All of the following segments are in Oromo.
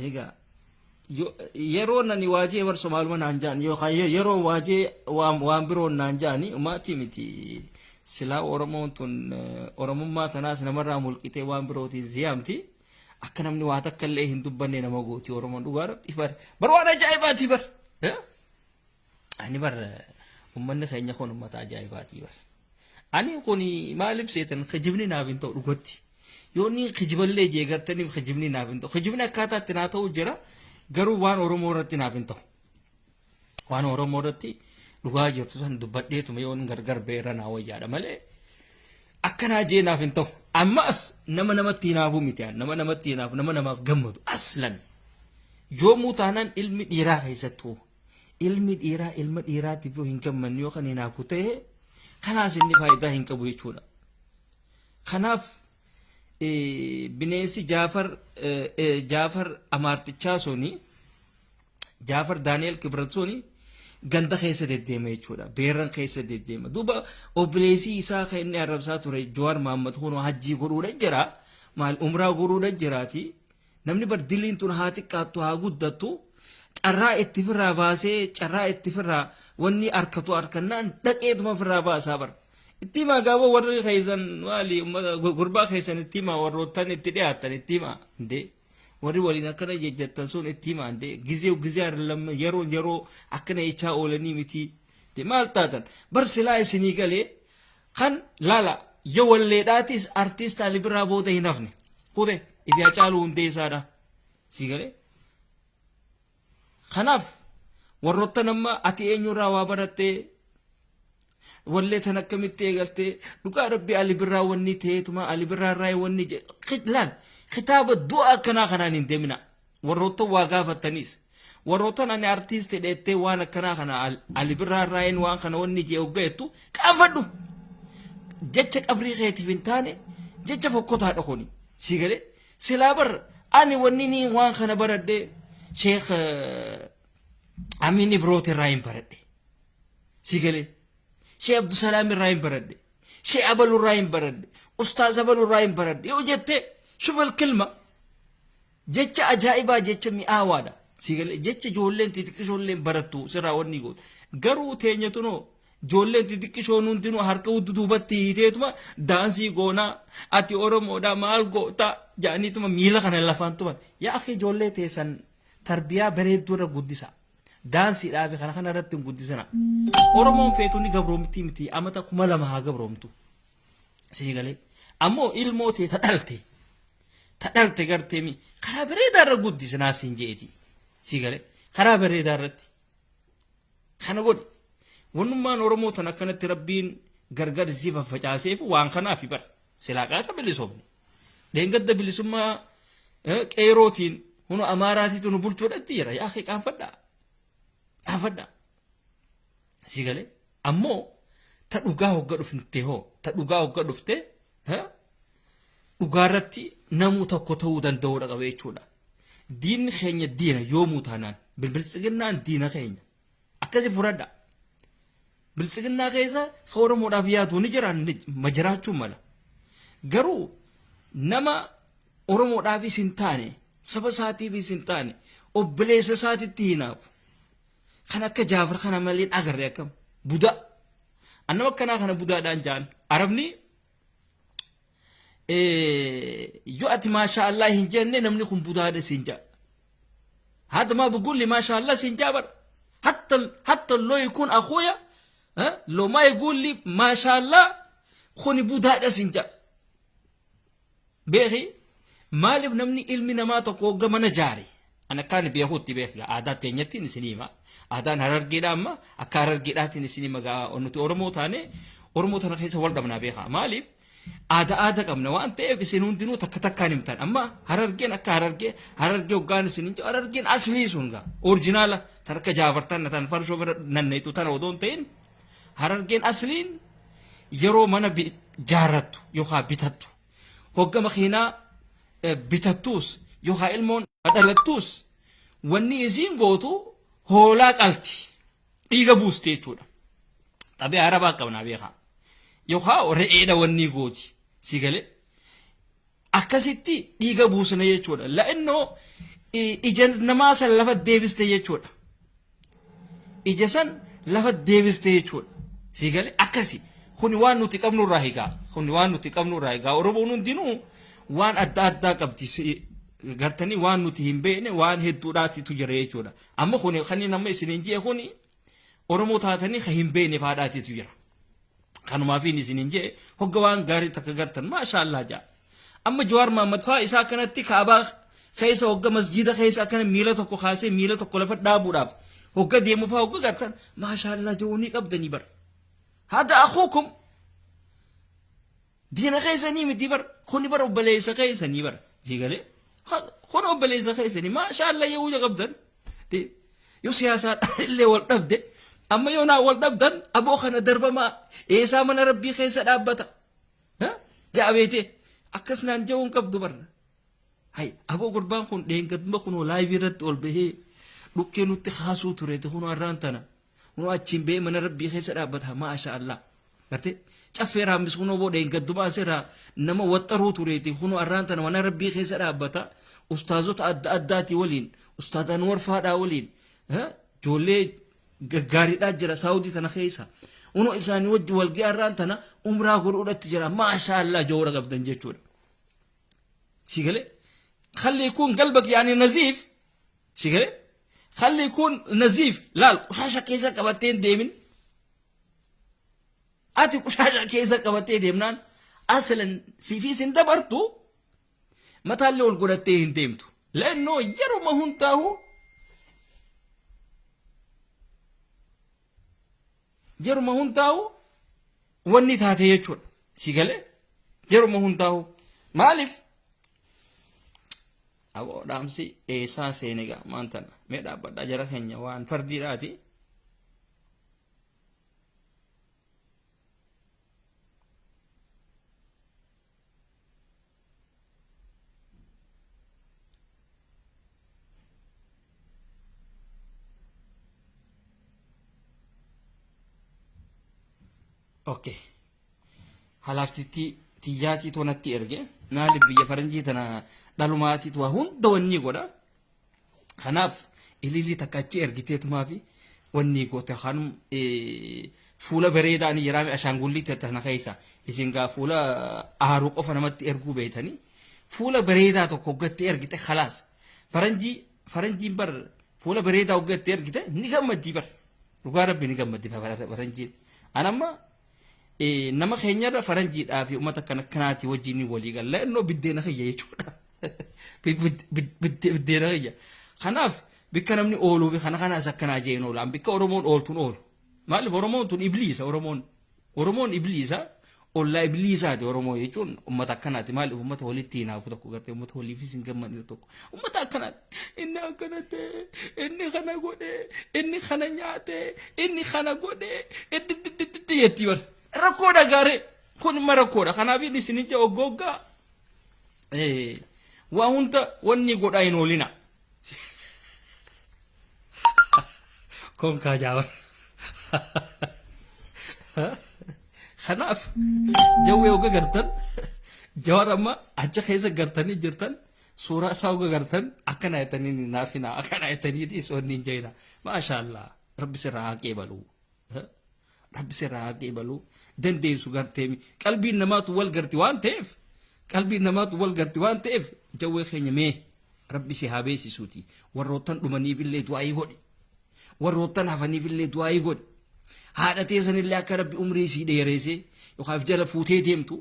Egaa yeroo nani waajee war Somaaluma naan jaan yookaan yeroo waajee waan biroo naan jaani umaatii miti silaa Oromoon tun Oromummaa tanaas namarraa mulqitee waan birootiin ziyaamti akka namni waa takka illee hin dubbanne nama gooti Oromoon dhugaa rabbi bar waan ajaa'ibaati bar ani bar ummanni keenya kun ummata ajaa'ibaati bar ani kun maaliif seetan khijibni naaf hin ta'u dhugatti yoonni khijiballee jeegartanii khijibni naaf hin ta'u khijibni akkaataatti naa ta'u jira garuu waan Oromoo irratti naaf hin ta'u waan Oromoo irratti dhugaa jirtu san dubbadheetuma yoon gargar beera naa wayyaadha malee akkanaa jee naaf hin ta'u ammas namatti hinaafu miti nama namatti hinaafu nama namaaf gammadu aslan yoomuu taanaan ilmi dhiiraa keessattuu ilmi dhiiraa ilma dhiiraatiif yoo hin gammanne yoo kan hinaafu ta'e kanaas inni faayidaa hin qabu jechuudha kanaaf bineensi Jaafar Amaartichaa suni Jaafar Daani'el Kibrat suni ganda keessa deddeema jechuudha beeran keessa deddeema duuba obboleessi isaa kan inni arrabsaa ture Jawaar Mohammad kunoo hajjii godhuudha jira maal umraa godhuudha jiraati namni bar diliin tun haa xiqqaattu haa guddattu carraa itti firraa baasee carraa itti firraa wanni harkatu harkannaan dhaqeetuma firraa baasaa bar ittima gaabo warri keessan maali gurbaa keessan ittima warroottan itti dhiyaatan ittima inde warri waliin akkana jejjattan sun ittima inde gizee arlama yeroo akkana ichaa oolanii miti de maal taatan bar silaa isinii galee kan lala yoo walleedhaatis artist Ali Birraa booda hin hafne kude ifi Hacaaluu Hundeessaadha si galee kanaaf warroottan amma ati eenyurraa waa barattee wallee tan akkamitti eegaltee dhugaa rabbi Ali Birraa wanni ta'eetuma Ali Birraa irraa wanni khidlan kitaaba du'a akkanaa kanaan hin deemina warroota waa gaafattanis warroota ani artist dheettee waan akkanaa kana Ali Birraa irraa waan kana wanni jee oggeettu qaanfadhu jecha qabrii keetiif hin taane jecha fokkotaa dhaqoni si galee silaa bar ani wanni ni waan kana baradhe Sheekh Amin Ibroot irraa hin baradhe si galee شيء عبد السلام الرايم برد شيء أبل الرايم برد أستاذ أبل الرايم برد يو جت شوف الكلمة جت عجائبة جت مئاوادا سيقول جت جولين تدكشولين بردو سرا ونيقول قرو تينيتونو جولين تدكشونون تنو هركو دودوبتي تيتما دانسي غونا أتي أورمو دا مال غوتا جاني تما ميلا خان اللفان تما يا أخي جولين تيسان تربية بريد دورا قدسا دانسي لافي خانا رتن قدسنا Oromoon feetuni gabroomti miti amata kuma lama haa gabroomtu si galee ammoo ilmoo tee tadhalte gartee mi karaa bareedaa irra guddisnaa siin jeeti si galee karaa bareedaa irratti kana godhi wannummaan Oromoo tan akkanatti rabbiin gargar si faffacaaseef waan kanaaf bar silaa qaata bilisoomne deengadda bilisummaa qeerootiin hunu Amaaraatiitu nu bulchuudhatti jira yaa akhi qaanfadha sigale ammoo ta dhugaa hogga dhufte ta dhugaa hogga dhufte dhugaarratti namuu tokko ta'uu danda'uudha qabe jechuudha diinni keenya diina yoomuu taanaan bilbilsiginnaan diina keenya akkasi furadha bilsiginnaa keessa ka Oromoodhaaf yaadu ni jiraan majiraachuu mala garuu nama Oromoodhaafis hin taane saba isaatiifis hin taane obboleessa isaatitti hinaafu kan akka Jaafar kana malee agarre akkam buda annama kana kana budaadhaan jaan arabni yoo ati maasha Allah hin jenne namni kun budaadha siin jaa hada ma بقول لي ما شاء الله siin jaabar حتى لو يكون اخويا لو ما يقول لي ما شاء الله خوني budaadha siin jaa beehi maalif namni ilmi namaa tokko gamana jaari ana kan beekutti beeka aadaa teenyatti sinima aadaan harargeedha amma akka harargeedhaatiin sinima gaa onnuti Oromoo taane Oromoo tana keessa wal dhabnaa beeka maalif aadaa qabna waan ta'eef isin hundinuu takka takkaan himtan amma harargeen akka harargee hoggaan isin harargeen aslii sun gaa oriijinaala tan akka Jaafartan tan farshoo nanneetu tana odoon ta'in harargeen asliin yeroo mana jaarrattu yookaan bitattu hogga makiinaa bitattuus yookaan ilmoon dhalattuus wanni isiin gootu hoolaa qalti dhiiga buuste jechuudha xabee arabaa qabnaa beekaa yookaan re'eedha wanni gooti si galee akkasitti dhiiga buusna jechuudha la'annoo ija namaa san lafa deebiste jechuudha. Ija san lafa deebiste jechuudha. Si galee akkasi. Kuni waan nuti qabnu irraa hiikaa. Kuni waan nuti qabnu irraa hiikaa. Oromoon hundinuu waan adda addaa qabdi. Gartanii waan nuti hin beekne waan hedduudhaatitu jira jechuudha. Amma kuni kan nama isiniin jee kuni Oromoo taatanii kan hin beekne faadhaatitu jira. Kanumaafiin isiniin jee hogga waan gaarii takka gartan maashaallah jaa. Amma Jawaar Mohaammed faa isaa kanatti kaabaa keessa hogga masjida keessa akkana miila tokko kaasee miila tokko lafa dhaabuudhaaf hogga deemu faa hogga gartan maashaallah jehuunii qabdanii bara. Hada akhukum diina keessanii miti bara kuni bara obboleessa keessanii bara jigalee kun obboleessa keessanii maashaallah yehuu qabdan yoo siyaasaa illee wal dhabde amma yoo naa wal dhabdan aboo kana darbamaa eesaa mana rabbii keessa dhaabbata jaabeete akkas naan jehuun qabdu bara hay aboo gurbaan kun dheengaduma kunoo laayivii irratti ol bahee dhukkee nutti kaasuu tureete kunoo arraan tana kunoo achiin bahee mana rabbii keessa dhaabbata maashaallah gartee caffee raambis kunoo boo dheengadumaa asirraa nama waxxaruu tureete kunoo arraan tana mana rabbii keessa dhaabbata ustaazota adda addaatii waliin ustaazaan warfaadhaa waliin ijoollee gaggaaridhaa jira saawudii tana keessa unoo isaanii wajji walgee arraan tana umraa godhuudhatti jira maashaallah joora qabdan jechuudha. Si galee خلي يكون قلبك يعني نزيف شكله خلي يكون نزيف لا قشاشة كيسة كبتين ديمن أتي قشاشة كيسة كبتين ديمنان أصلا سيفي سندبرتو متى اللي والقرتين ديمتو لأنه يرو ما هنتاهو يرو ما هنتاهو وني تاتي يجول شكله يرو ما هنتاهو مالف أبو دامسي إيسا سينيغا مانتنا ميدا بدا جرا سينيا وان فردي راتي أوكي هلافتي تيجاتي تونتي إرجع نالي بيجي فرنجي تنا دالوماتي توا هون دواني قولا خناف إللي تكاتي إرجتيت ما في واني قوت خانم فولا بريدا أني جرامي أشانغولي تتنا خيسا إذن فولا أهروك أفنمت إرجو بيتاني فولا بريدا تو كوجت إرجته خلاص فرنجي بر فولا بريدا وجت إرجته نيجام مديبر رجارب نيجام مديبر فرنجي أنا ما nama keenyarra faranjiidhaa fi uummata kanaati wajjin walii galla innoo biddeena kiyya jechuudha. Biddeena kiyya. Kanaaf bikka namni ooluu fi kanaas akkanaa jeen oolaan bikka Oromoon ooltuun oolu. Maaliif Oromoon tun ibliisa Oromoon ibliisa ollaa ibliisaati Oromoo jechuun uummata akkanaati maaliif uummata walitti hinaafu tokko gartee uummata waliifis hin gammadne tokko uummata akkanaati inni akkana ta'e inni kana godhe inni kana nyaate inni kana godhe inni yetti bara. Rakkoodha gaare kun imma rakkoodha kanaaf inni isinitti oggoggaa waa hunda wanni godhaa hin oolina kun kaajaawan kanaaf jawwee oga gartan Jawaar amma acha keessa gartanii jirtan suuraa isaa oga gartan akkana ayatanii naafina akkana ayataniitis wanni hin jayna maashaallah rabbi sirraa haa qeebalu rabbi sirraa haa qeebalu dandeessu garteemi qalbiin namaatu wal garti waan ta'eef qalbiin namaatu wal garti waan ta'eef jawwee keenya mee rabbi si haa beesisuuti warroottan dhumaniif illee du'aayii godhi warroottan hafaniif illee du'aayii godhi haadha teessanillee akka rabbi umrii isii dheereessee yookaan jala fuutee deemtu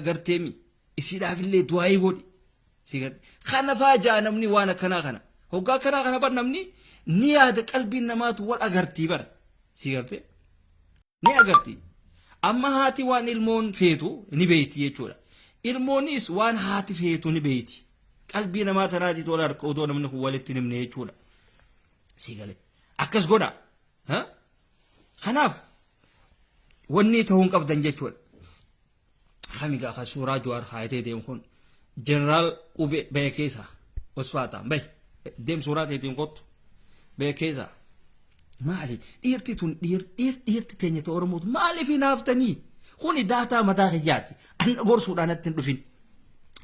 garteemi isiidhaaf illee du'aayii godhi kana faajaa namni waan akkanaa kana hoggaa akkanaa kana bar namni ni yaada qalbiin namaatu wal agartii bara si gartee ni agartii. Amma haati waan ilmoon feetu ni beeyti jechuudha. Ilmoonis waan haati feetu ni beeyti. Qalbii namaa tanaati tola harka odoo namni kun walitti himne jechuudha. Si galee akkas godha. Kanaaf wanni ta'uun qabdan jechuudha. Kamigaa kan suuraa Jawaar kaayatee deemu kun jeneraal qubee ba'e keessa wasfaataan bahe deem suuraa teetiin qottu ba'e keessa. Maali dhiirti tun dhiirti teenya ta'e Oromootu maaliif hinaaftanii kuni daataa mataa kiyyaati anna gorsuudhaan atti hin dhufin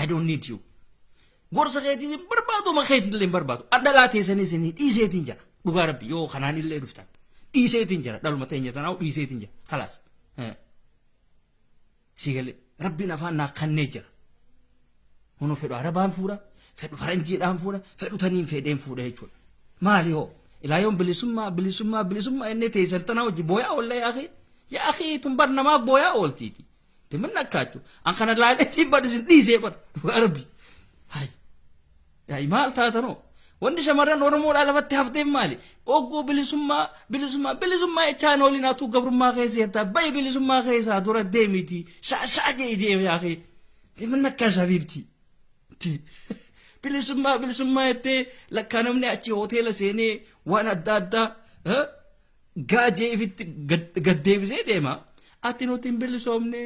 I don't need you gorsa keetiin barbaadu ma keetiin barbaadu adala teessanii isin dhiiseetiin jira dhugaa rabbi yoo kanaan illee dhuftan dhiiseetiin jira dhaluma teenya tanaa dhiiseetiin jira khalaas sigale rabbiin afaan naa kannee jira hono fedhu arabaan fuudha fedhu faranjiidhaan fuudha fedhu taniin fedheen fuudha jechuudha maali hoo ilaayoon bilisummaa inni teessan tanaa hojii booyaa oolla yaa akhi tun bar namaa booyaa ooltiiti deeman akkaachu an kana laaleetiin badhisin dhiisee bar dhugaa rabbi yaa maal taatanoo wanni shamarran oromoodhaa lafatti haftee maali oggoo bilisummaa jechaan oolinaatu gabrummaa keessa jettaa bayi bilisummaa keessaa dura deemiti shaashaa jee deeme yaa akhi deeman akkaasaa biibti bilisummaa jettee lakkaa namni achi hoteela seenee waan adda addaa gaajee ifitti gaddeebisee deema ati nuti hin bilisoomne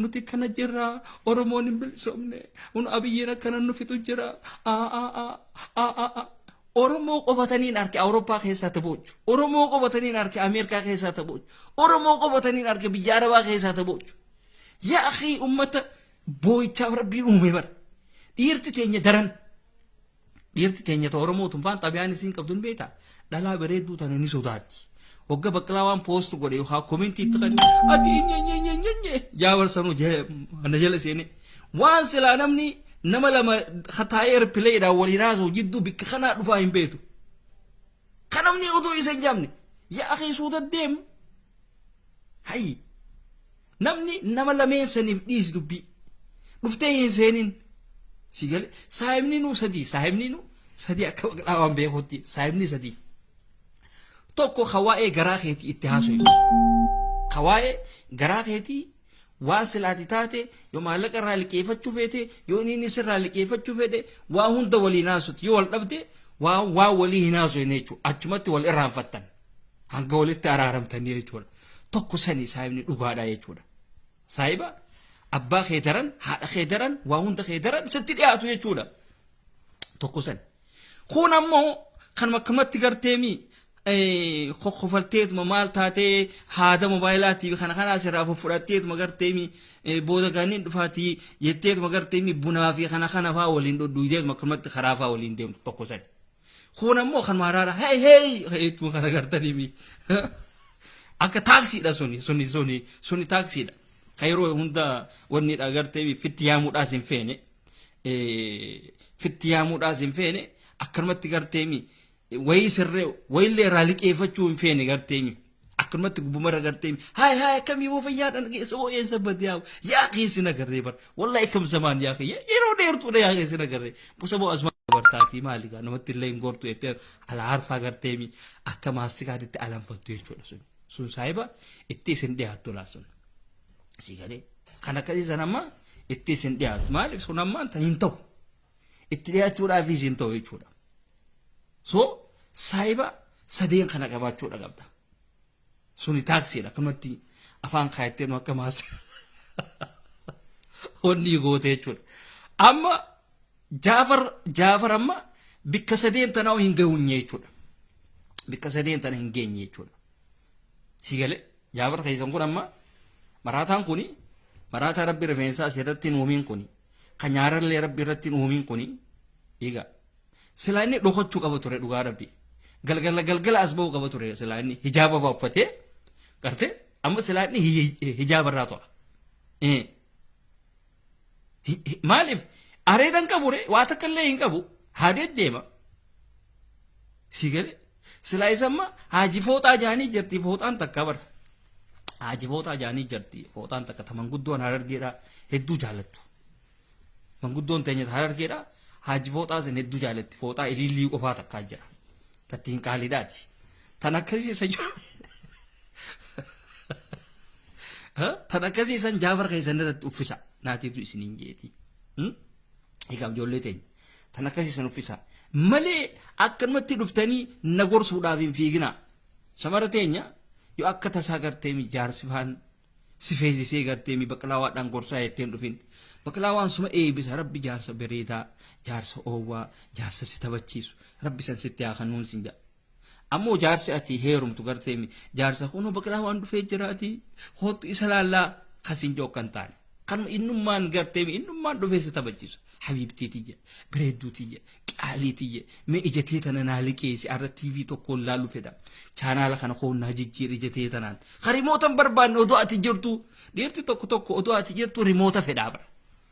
nuti kana jirra oromoon hin bilisoomne nu abiyyiin akkana nu fitu jira oromoo qofataniin arke awurooppaa keessaa taphoochu oromoo qofataniin arke ameerikaa keessaa taphoochu oromoo qofataniin arke biyya arabaa keessaa taphoochu yaa akhi ummata boo'ichaaf rabbiin uume bara dhiirti teenya ta oromootun faan xabiyaan isiin qabdun beektaa dhalaa bareedduu tana ni sodaatti wagga baqqalaawaan poost godhe yookaan koomintii itti kan ati nyenyenyenyenye jaawarsanuu ana jala seene waan silaa namni nama lama khataa'ee ripileedhaan waliin haasa'u jidduu bikka kanaa dhufaa hin beetu kan namni utuu isa hin jamne yaa akhi suuta deemu hayyi namni nama lameen saniif dhiisi dubbii dhuftee hin seenin sigale saahibni nu sadii akka baqqalaawaan beekutti saahibni sadii tokko khawaa'ee garaa keetii itti haasa'u khawaa'ee garaa keetii waan silaati taate yoo maallaqa irraa liqeeffachuu feete yoo inni sirraa liqeeffachuu fedhe waa hunda waliin haasuti yoo wal dhabde waa walii hin haasa'u jechuudha achumatti wal irraanfattan hanga walitti araaramtanii jechuudha tokko sanii saahibni dhugaadha jechuudha saahiba abbaa kee daran haadha kee daran waa hunda kee daran sitti dhiyaatu jechuudha tokko san kun ammoo kan makkamatti garteemii khofalteetuma maal taatee haada mobaayilaatii kana asirraa fudhatteetuma garteemi booda gaaniin dhufaatii jetteetuma garteemi bunaa fi kana faa waliin dhodhuudeetuma akkamatti karaa faa waliin deemtu tokko sani kun ammoo kan maaraara heetuma kana gartaniimi akka taaksiidha suni taaksiidha kayroo hunda wannidha garteemi fitti yaamuudhaas hin feene akkanumatti garteemi wayi sirree wayillee irraa liqeeffachuu hin feene garteemi akkanumatti gubbumarra garteemi haay akkamii moo fayyaadhaan geessa oo eessa badde yaa keessi nagarree bar wallahi kam zamaan yaa kiyya yeroo dheertuudha yaa keessi nagarree busa boo asmaa bartaatii maaligaa namatti illee hin gortu jettee ala harfaa garteemi akka maastikaatitti alanfattu jechuudha sun saahiba itti isin dhiyaattu laasun si galee kan akkasii san amma itti isin dhiyaattu maaliif sun ammaan tan hin ta'u itti dhiyaachuudhaafis hin ta'u jechuudha so saahiba sadeen kana qabaachuudha qabda suni taaksiidha akkanumatti afaan kaayatteenu akka maas onni goote jechuudha amma jaafar amma bikka sadeen tanaa hin gahunye jechuudha bikka sadeen tana hin geenye jechuudha si galee jaafar keessan kun amma maraataan kuni maraataa rabbi rifeensaa asirratti hin uumiin kuni kan nyaarallee rabbi irratti hin uumiin kuni egaa silaa inni dhokachuu qaba ture dhugaa rabbi galgala as ba'uu qaba ture silaa inni hijaaba baaffatee garte amma silaa inni hijaaba irraa to'a maaliif areedan qabure waa takka illee hin qabu haadeet deema si gale silaa isa amma haaji fooxaa jaanii jirti fooxaan takka bar haaji fooxaa jaanii jirti fooxaan takka ta manguddoon harargeedha hedduu jaalattu manguddoon teenya harargeedha haaji fooxaa sin hedduu jaallatti fooxaa ilillii qofaa takkaa jira tattiin qaaliidhaati tan akkasii san jaafar keessan irratti uffisa naatiitu isiniin jeeti egaa ijoollee teenya tan akkasii san uffisa malee akkanumatti dhuftanii na gorsuudhaaf hin fiigina shamara teenya yoo akka tasaa garteemi jaarsi faan si feesisee garteemi baqlaawaadhaan gorsaa jetteen dhufin baqlaawaan suma eebisa rabbi jaarsa bareedaa jaarsa oowwaa jaarsa si taphachiisu rabbi san sitti haa kanuun sin jedha ammoo jaarsi ati heerumtu garteemi jaarsa kunoo baqlaawaan dhufee jiraati hootu isa laallaa kasin jookkan taane kan innummaan gartee innummaan dhufee si taphachiisu habiibtii tiyya bareedduu tiyya qaalii tiyya mee ijatee tana naa liqeessi arra TV tokko laalu fedha chaanaala kana koonnaa jijjiir ijatee tanaan ka rimootan barbaanne odoo ati jirtu dhiirti tokko odoo ati jirtu rimoota fedhaa bara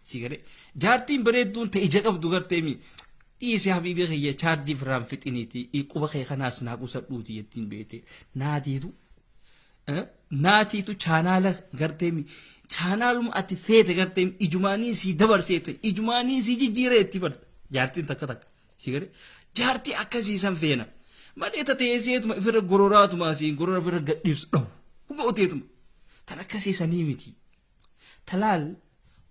si gale jaartiin bareedduun ta'e ija qabdu gartee mi dhiisi habiibii kiyya chaarjii firaan fixiniiti quba kee kanaas naa qusadhuuti jettiin beete naatiitu chaanaala gartee mi chaanaaluma ati feete gartee ijumaanii si dabarseete ijumaanii si jijjiireetti bar jaartiin takka si gale jaartii akkasiisan feena malee tateesseetuma ifirra gororaatuma asiin gorora ifirra gadhiibsu dhawu huba oteetuma tan akkasiisanii miti talaal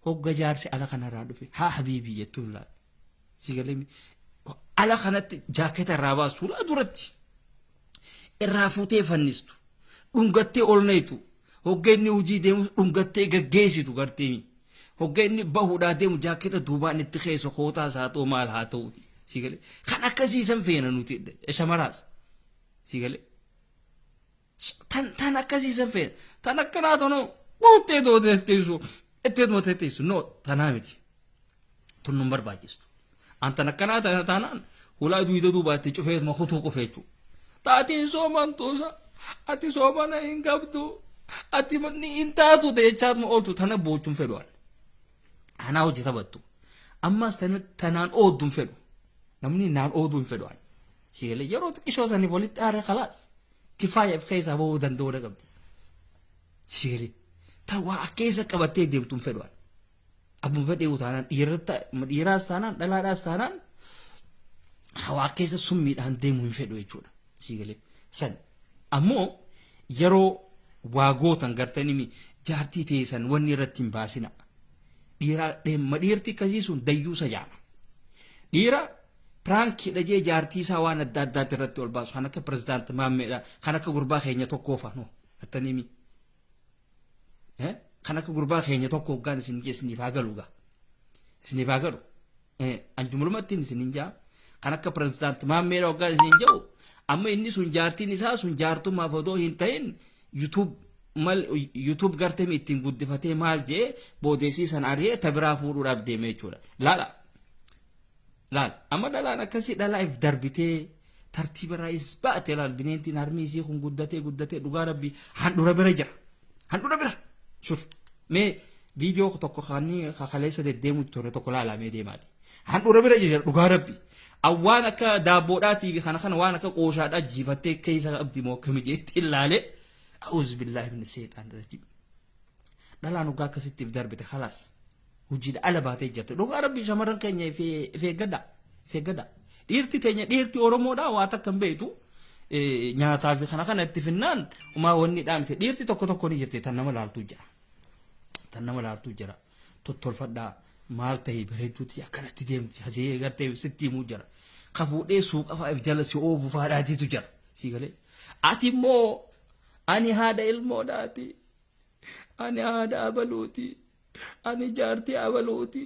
hogga jaarsi ala kanarraa dhufe haa habiibii jettuun laal si gale ala kanatti jaaketa irraa baastu laa duratti irraa fuutee fannistu dhungattee olneetu hogga inni hojii deemu dhungattee gaggeessitu garteemi hogga inni bahuudhaa deemu jaaketa duubaan itti keessa kootaas haa ta'u maal haa ta'uti si gale kan akkasiisan feena nuti shamaraas si gale tan akkasiisan feena tan akkanaa tono buuttee dooteetteessu etteetuma teetteessu no tanaa miti tun nun barbaachistu antan akkanaa taanaan hulaa duyda duubaatti cufeetuma kutuu qofeechuu taatiin soomantuusa ati soomana hin qabdu ati ni hin taatu jechaatuma ooltu tana boochuun fedhuan anaa hojii taphattu ammas tanaan oodduun fedhu namni naan ooduun fedhuan si gale yeroo xiqqishoo sanii walitti aaree khalaas kifaaya keessaa bahuu danda'uu qabdi si gale ta waa keessa qabattee deemtuun fedhuan abbuma fedhee utaanaan dhiiraas taanaan dhalaadhaas taanaan hawaa keessa summiidhaan deemuu hin fedhu jechuudha si gale san ammoo yeroo waagootan gartanii jaartii teessan wanni irratti hin baasina dhiirti akkasiisuun dayyuusa jaama dhiira pirankii dhajee jaartii isaa waan adda addaatti irratti ol baasu kan akka pirezidaanti maammeedha kan akka gurbaa keenya tokkoofa no attanii kan akka gurbaa keenya tokko hoggaan isiniif haa galu gaa isiniif haa galu anjumulumattiin isiniin jaa kan akka pirezidaanti maammeedha hoggaan isiniin jedhu amma inni sun jaartiin isaa sun jaartummaaf odoo hin ta'in YouTube gartee ittiin guddifatee maal jee boodeesii san ari'ee tabiraa fuudhuudhaaf deemee jechuudha laala amma dhalaan akkasii dhalaa'if darbitee tartiiba raayis baate laal bineentiin harmii isii kun guddatee dhugaa rabbii handhura bira jira handhura bira shuf mee viidiyoo tokko kaleessa deddeemu ture tokko laalamee deemaati handhura bira jira dhugaa rabbii awwaan akka daabboodhaatii fi kana waan akka qooshaadhaa jiifattee keessa qabdi moo akkamii jeetti ilaalee a'uuzu billaahi min seexaan rajim dhalaan dhugaa akkasittiif darbite khalaas hojiidha ala baatee jirte dhugaa rabbii shamarran keenya feeggadha dhiirti teenya dhiirti oromoodhaa waa takka hin beektu nyaataa fi kana itti finnaan umaa wanni dhaamte dhiirti tokko ni jirte tan nama laaltuu jira tottolfadhaa maal ta'e bareedduuti akkanatti deemti hasee gartee sitti himuu jira kafuudhee suuqa fa'aaf jala si oofu faadhaatiitu jira si galee ati immoo ani haadha ilmoodhaati ani haadha abaluuti ani jaartii abaluuti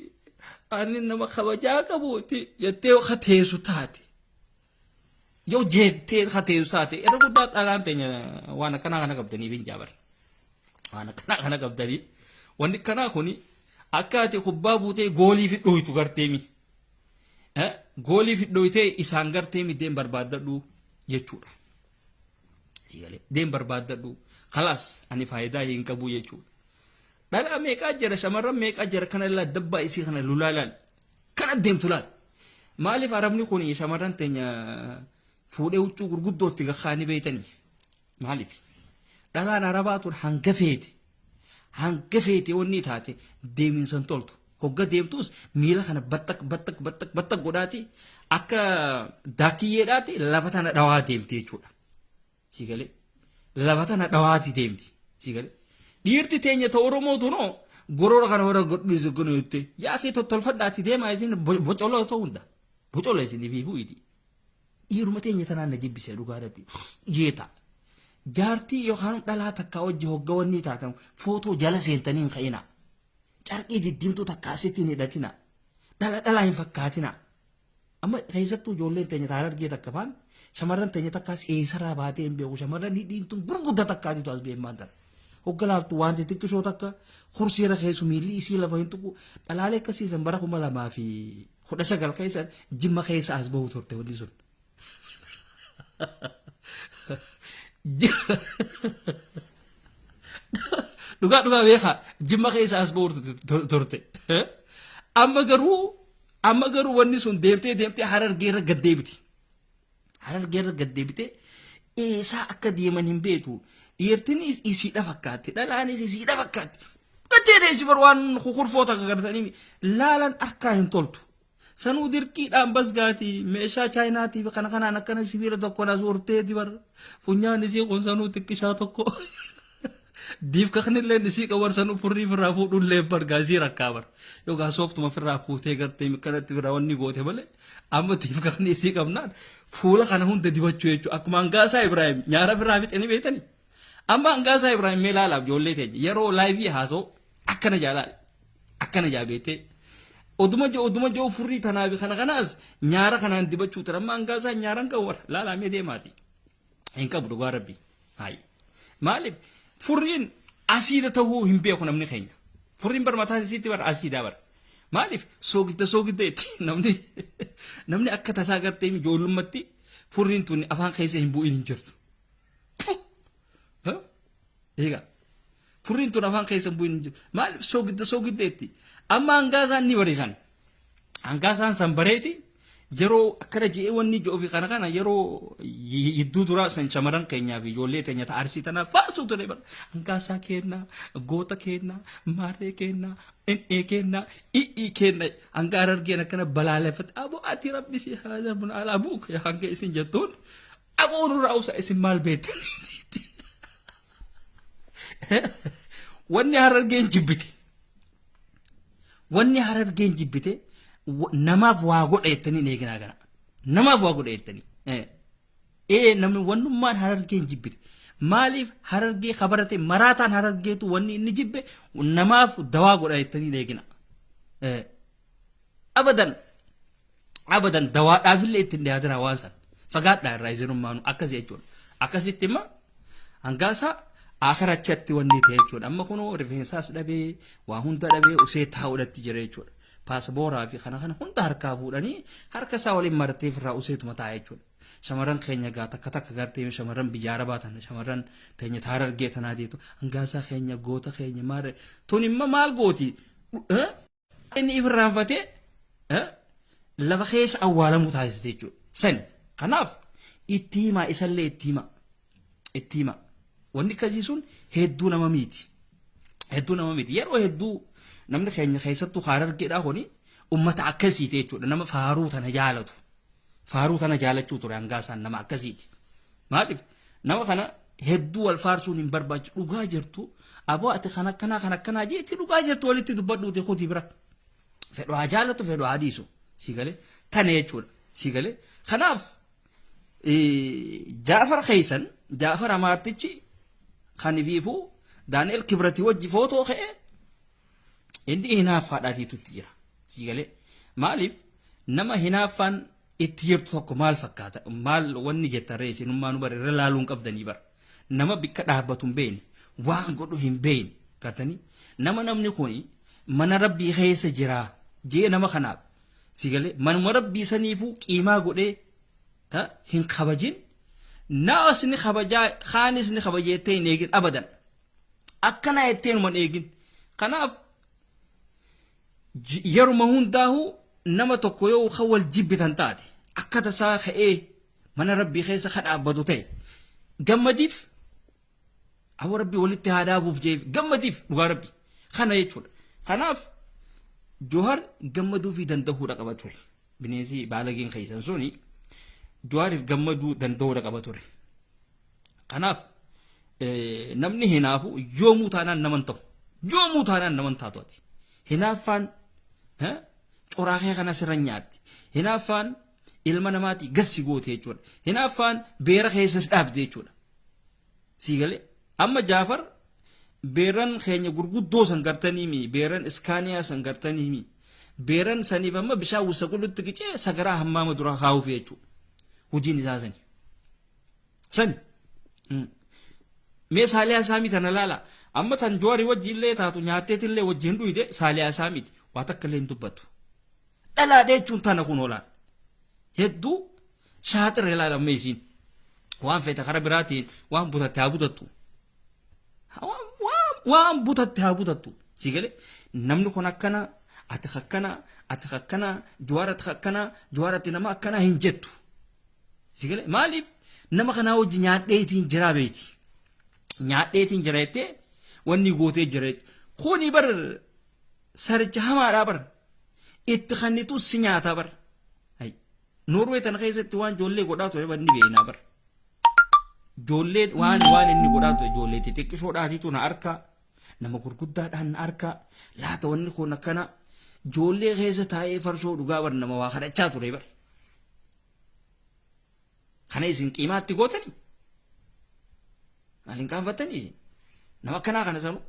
ani nama kabajaa qabuuti jettee kateessu taate yoo jettee kateessu taate irra guddaa dhalaan teenya waan akkanaa kana qabdaniif hin jaabar waan akkanaa kana qabdanii wanni akkanaa kuni akka ati kubbaa buutee goolii fidhooytu garteemi goolii fidhooytee isaan garteemi deem barbaaddadhu jechuudha deem barbaaddadhu khalaas ani faayidaa hin qabu jechuudha dhalaa meeqaa jira shamarran meeqaa jira kana ilaa dabbaa isii kana lulaalaan kana deemtu laal maaliif arabni kun shamarran teenya fuudhee huccuu gurguddootti gakkaanii beeytanii maaliif dhalaan arabaatuun hanga feete wanni taate deeminsan toltu hogga deemtus miila kana battak godhaati akka daakiyyeedhaati lafa tana dhawaa deemti jechuudha si galee lafa tana dhawaati deemti si galee dhiirti teenya ta oromootu no gorora kana warra godhisu gonoyotte yaa kee tottolfadhaati deemaa isin bocoloo ta'uu hunda bocoloo isin fiifuu idi dhiiruma teenya tanaan na jibbisee dhugaa rabbii jeeta jaartii yookaan dhalaa takka hojii hogga wanni taatan footoo jala seentanii hin ka'ina carqii diddimtuu takka asitti hin hidhatina dhalaa hin fakkaatina amma keessattuu ijoolleen teenya taara argee takka faan shamarran teenya takkaas eessarraa baatee hin beeku shamarran hidhiintuun gurguddaa takkaatitu as beemaan tara hoggalaaftu wanti xiqqishoo takka kursiira keessu miilli isii lafa hin tuqu dhalaalee akkasiisan bara 2019 keessa jimma keessa as bahu turte wanti sun. Dhugaa beekaa jimma keessa as bahu turte. Amma garuu wanni sun deemtee Harargeerra gad deebite. Harargeerra gad deebite eessaa akka deeman hin beeku. Dhiirtinis isiidha fakkaatti dhalaanis isiidha fakkaatti. Gateedha isi bar waan kurfoota gargaartanii laalan akka hin toltu. Sanuu dirqiidhaan basgaati meeshaa chaayinaatiif kana kanaan akkana sibiila tokko na suurteeti bar funyaan isii kun sanuu xiqqishaa tokko. Diif kaknillee isii qabar sanuu furrii firraa fuudhullee bargaasii rakkaa bar. Yookaan sooftuma firraa fuutee gartee mikkanatti biraa wanni goote malee amma diif kakni isii qabnaan fuula kana hunda dibachuu jechuudha. Akkuma Hangaasaa Ibrahim nyaara firraa fixanii beekanii. Amma Hangaasaa Ibrahim mee laalaaf ijoollee teenya yeroo laayivii haasoo akkana jaalaale akkana jaabeete oduma joo furrii tanaafi kana kanaas nyaara kanaan dibachuu tura amma Hangaasaa nyaaran kan wara laalamee deemaati hin qabu dhugaa rabbi hayi maaliif furriin asiida ta'uu hin beeku namni keenya furriin bar mataa isiitti bar asiidaa bar maaliif soogidda itti namni akka tasaa gartee ijoollummaatti furriin tun afaan keessa hin bu'in hin jirtu. Egaa furriin tun afaan keessa bu'in hin jirtu maaliif soogidda itti amma Hangaasaan ni bariisan Hangaasaan san bareeti yeroo akkana je'ee wanni ijoo fi kana yeroo yidduu duraa san shamaran keenyaa fi ijoollee teenya ta'a arsii tanaaf faasuu ture bara Hangaasaa kennaa goota kennaa maaree kennaa inni kennaa i'ii kennaa hanga Harargeen akkana balaaleffate aboo ati rabbi si haadha buna alaa buuk hanga isin jettuun aboo nurraa usa isin maal beektan. Wanni Harargeen jibbite namaaf waa godha jettanii eeginaa kana namaaf waa godha jettanii namni wannummaan Harargeen jibbite maaliif Harargee kabarate maraataan Harargeetu wanni inni jibbe namaaf dawaa godha jettanii eegina abadan dawaadhaafillee ittiin dhiyaatan hawaasan fagaadhaa irraa isinummaanu akkasii jechuudha akkasitti imma Hangaasaa akharachatti wanni ta'e jechuudha amma kunoo rifeensaas dhabee waa hunda dhabee usee taa'uudhatti jira jechuudha. Paasabooraa fi kana hunda harkaa fuudhanii harka isaa waliin maratee firraa useetuma taa'e jechuudha. Shamarran keenya gaa takka gartee shamarran biyya Arabaa tan shamarran teenya Harargee tanaa deetu Hangaasaa keenya goota keenya maare tun imma maal gooti inni ifirraanfatee lafa keessa awwaalamu taasise jechuudha. San kanaaf itti himaa isallee itti himaa wanni akkasii sun hedduu nama miti yeroo hedduu namni keenya keessattuu Harargeedhaa kuni ummata akkasiiti jechuudha nama faaruu tana jaalachuu ture Hangaasaan nama akkasiiti maaliif nama kana hedduu wal faarsuun hin barbaachisu dhugaa jirtu aboo ati kan akkanaa jeetti dhugaa jirtu walitti dubbadhuuti kuti bira fedhu haa jaalatu fedhu haa dhiisu siigalee tana jechuudha siigalee kanaaf Jaafar Amaartichi kanifiifuu Daani'el Kibrati wajji footoo ka'e inni hinaaffaadhaatiitu itti jira siigalee maaliif nama hinaaffaan itti jirtu tokko maal fakkaata maal wanni jettarree isinummaa nu bare irra laaluun qabdanii bara nama bikka dhaabbatu hin beekne waan godhu hin beekne gartanii namni kun mana rabbii keessa jira jee nama kanaaf siigalee manuma rabbii saniifuu qiimaa godhee hin kabajin naas ni kabajaa khaanis ni kabajeettee hin eegin abadan akkana jettee numan eegin kanaaf yeruma hundaahu nama tokko yoo kan wal jibbitan taate akka tasaa ka'ee mana rabbii keessa kadhaabbatu ta'e gammadiif awwa rabbii walitti haadaabuuf jeef gammadiif dhugaa rabbii kana jechuudha kanaaf Johar gammaduu fi danda'uudha qaba ture bineensi baalageen keessan suni Johariif gammaduu danda'uudha qaba ture kanaaf namni hinaafu yoomuu taanaan naman taatu ati hinaaffaan coraakee kana sirra nyaatti hinaaffaan ilma namaati gassi goote jechuudha hinaaffaan beera keessas dhaabde jechuudha siigalee amma Jaafar beeran keenya gurguddoo san gartaniimi beeran iskaaniyaa san gartaniimi beeran saniif amma bishaan wusa qullutti qicee sagaraa hammaama dura kaa'uuf jechuudha hojiin isaa sani mee saaliyaa isaa miti ana laala amma tan joori wajjiillee taatu nyaatteetillee wajjiin dhuyde saaliyaa isaa miti waa takka illee hin dubbatu dhalaadhee jechuun tana kun oolaan hedduu shaaxirre ilaalamee isiin waan feeta kara biraatiin waan butatte haa butattu waan butatte haa butattu sigale namni kun akkana ati akkana juwaaratti akkana juwaaratti nama akkana hin jettu sigale maaliif nama kanaa wajji nyaadheetiin jiraa beeti nyaadheetiin jiraate wanni gootee jira kuni bar sarja hamaadhaa bar itti kannitu si nyaataa bar Norway tan keessatti waan joollee godhaa ture banni beeknaa bar joollee waan inni godhaa ture joollee xixiqqishoodhaatiitu na arka nama gurguddaadhaan na arka laata wanni kun akkana joollee keessa taa'ee farshoo dhugaa bar nama waa kadhachaa ture bar kana isin qiimaatti gootanii maaliin qaanfattanii isin nama akkanaa kana sanu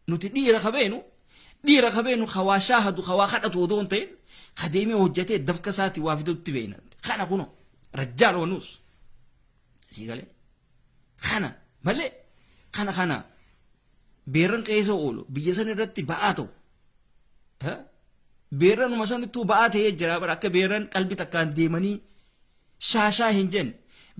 nuti dhiira kabeenu khawaa shaahadu khawaa kadhatu odoon ta'in kadeemee hojjetee dafka isaati waa fidutti beeyna kana kuno rajjaal wanuus sigalee kana malee kana beeran keessa oolu biyya san irratti ba'aa ta'u beeran umasanittuu ba'aa ta'ee jira bar akka beeran qalbii takkaan deemanii shaashaa hin jenne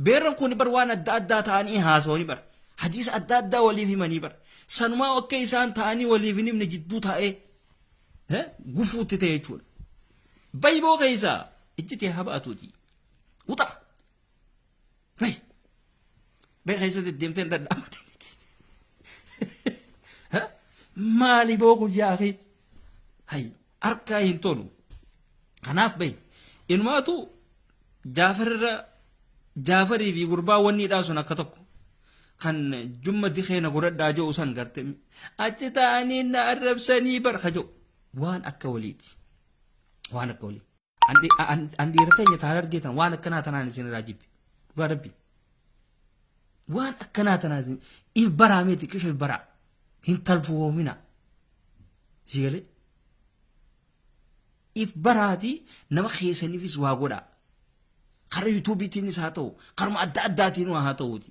beeran kun bar waan adda addaa ta'anii haasawanii bar hadiisa adda addaa waliif himanii bar sanumaa akka isaan ta'anii waliif hin himne jidduu taa'ee gufuutti ta'e jechuudha bayboo keessaa ijjitee habaatuuti uta bay keessatti deemtee dadhaabatiniiti maali booku jaafi hay harkaa hin tolu kanaaf bay inumaatu jaafarii fi gurbaa wanniidhaa sun akka tokko kan jumma dikeena godhadhaa jiru san garte achi ta'anii na arrabsanii bar kajo waan akka waliiti waan akka walii andi irratanya taar argeetan waan akkanaa tanaan isin irraa jibbi dhugaa rabbi waan akkanaa tanaa isin if baraameeti qisho if baraa hin talfoomina sigale if baraati nama keessaniifis waa godhaa kara yuutuubiitiinis haa ta'u karuma adda addaatiin haa ta'uuti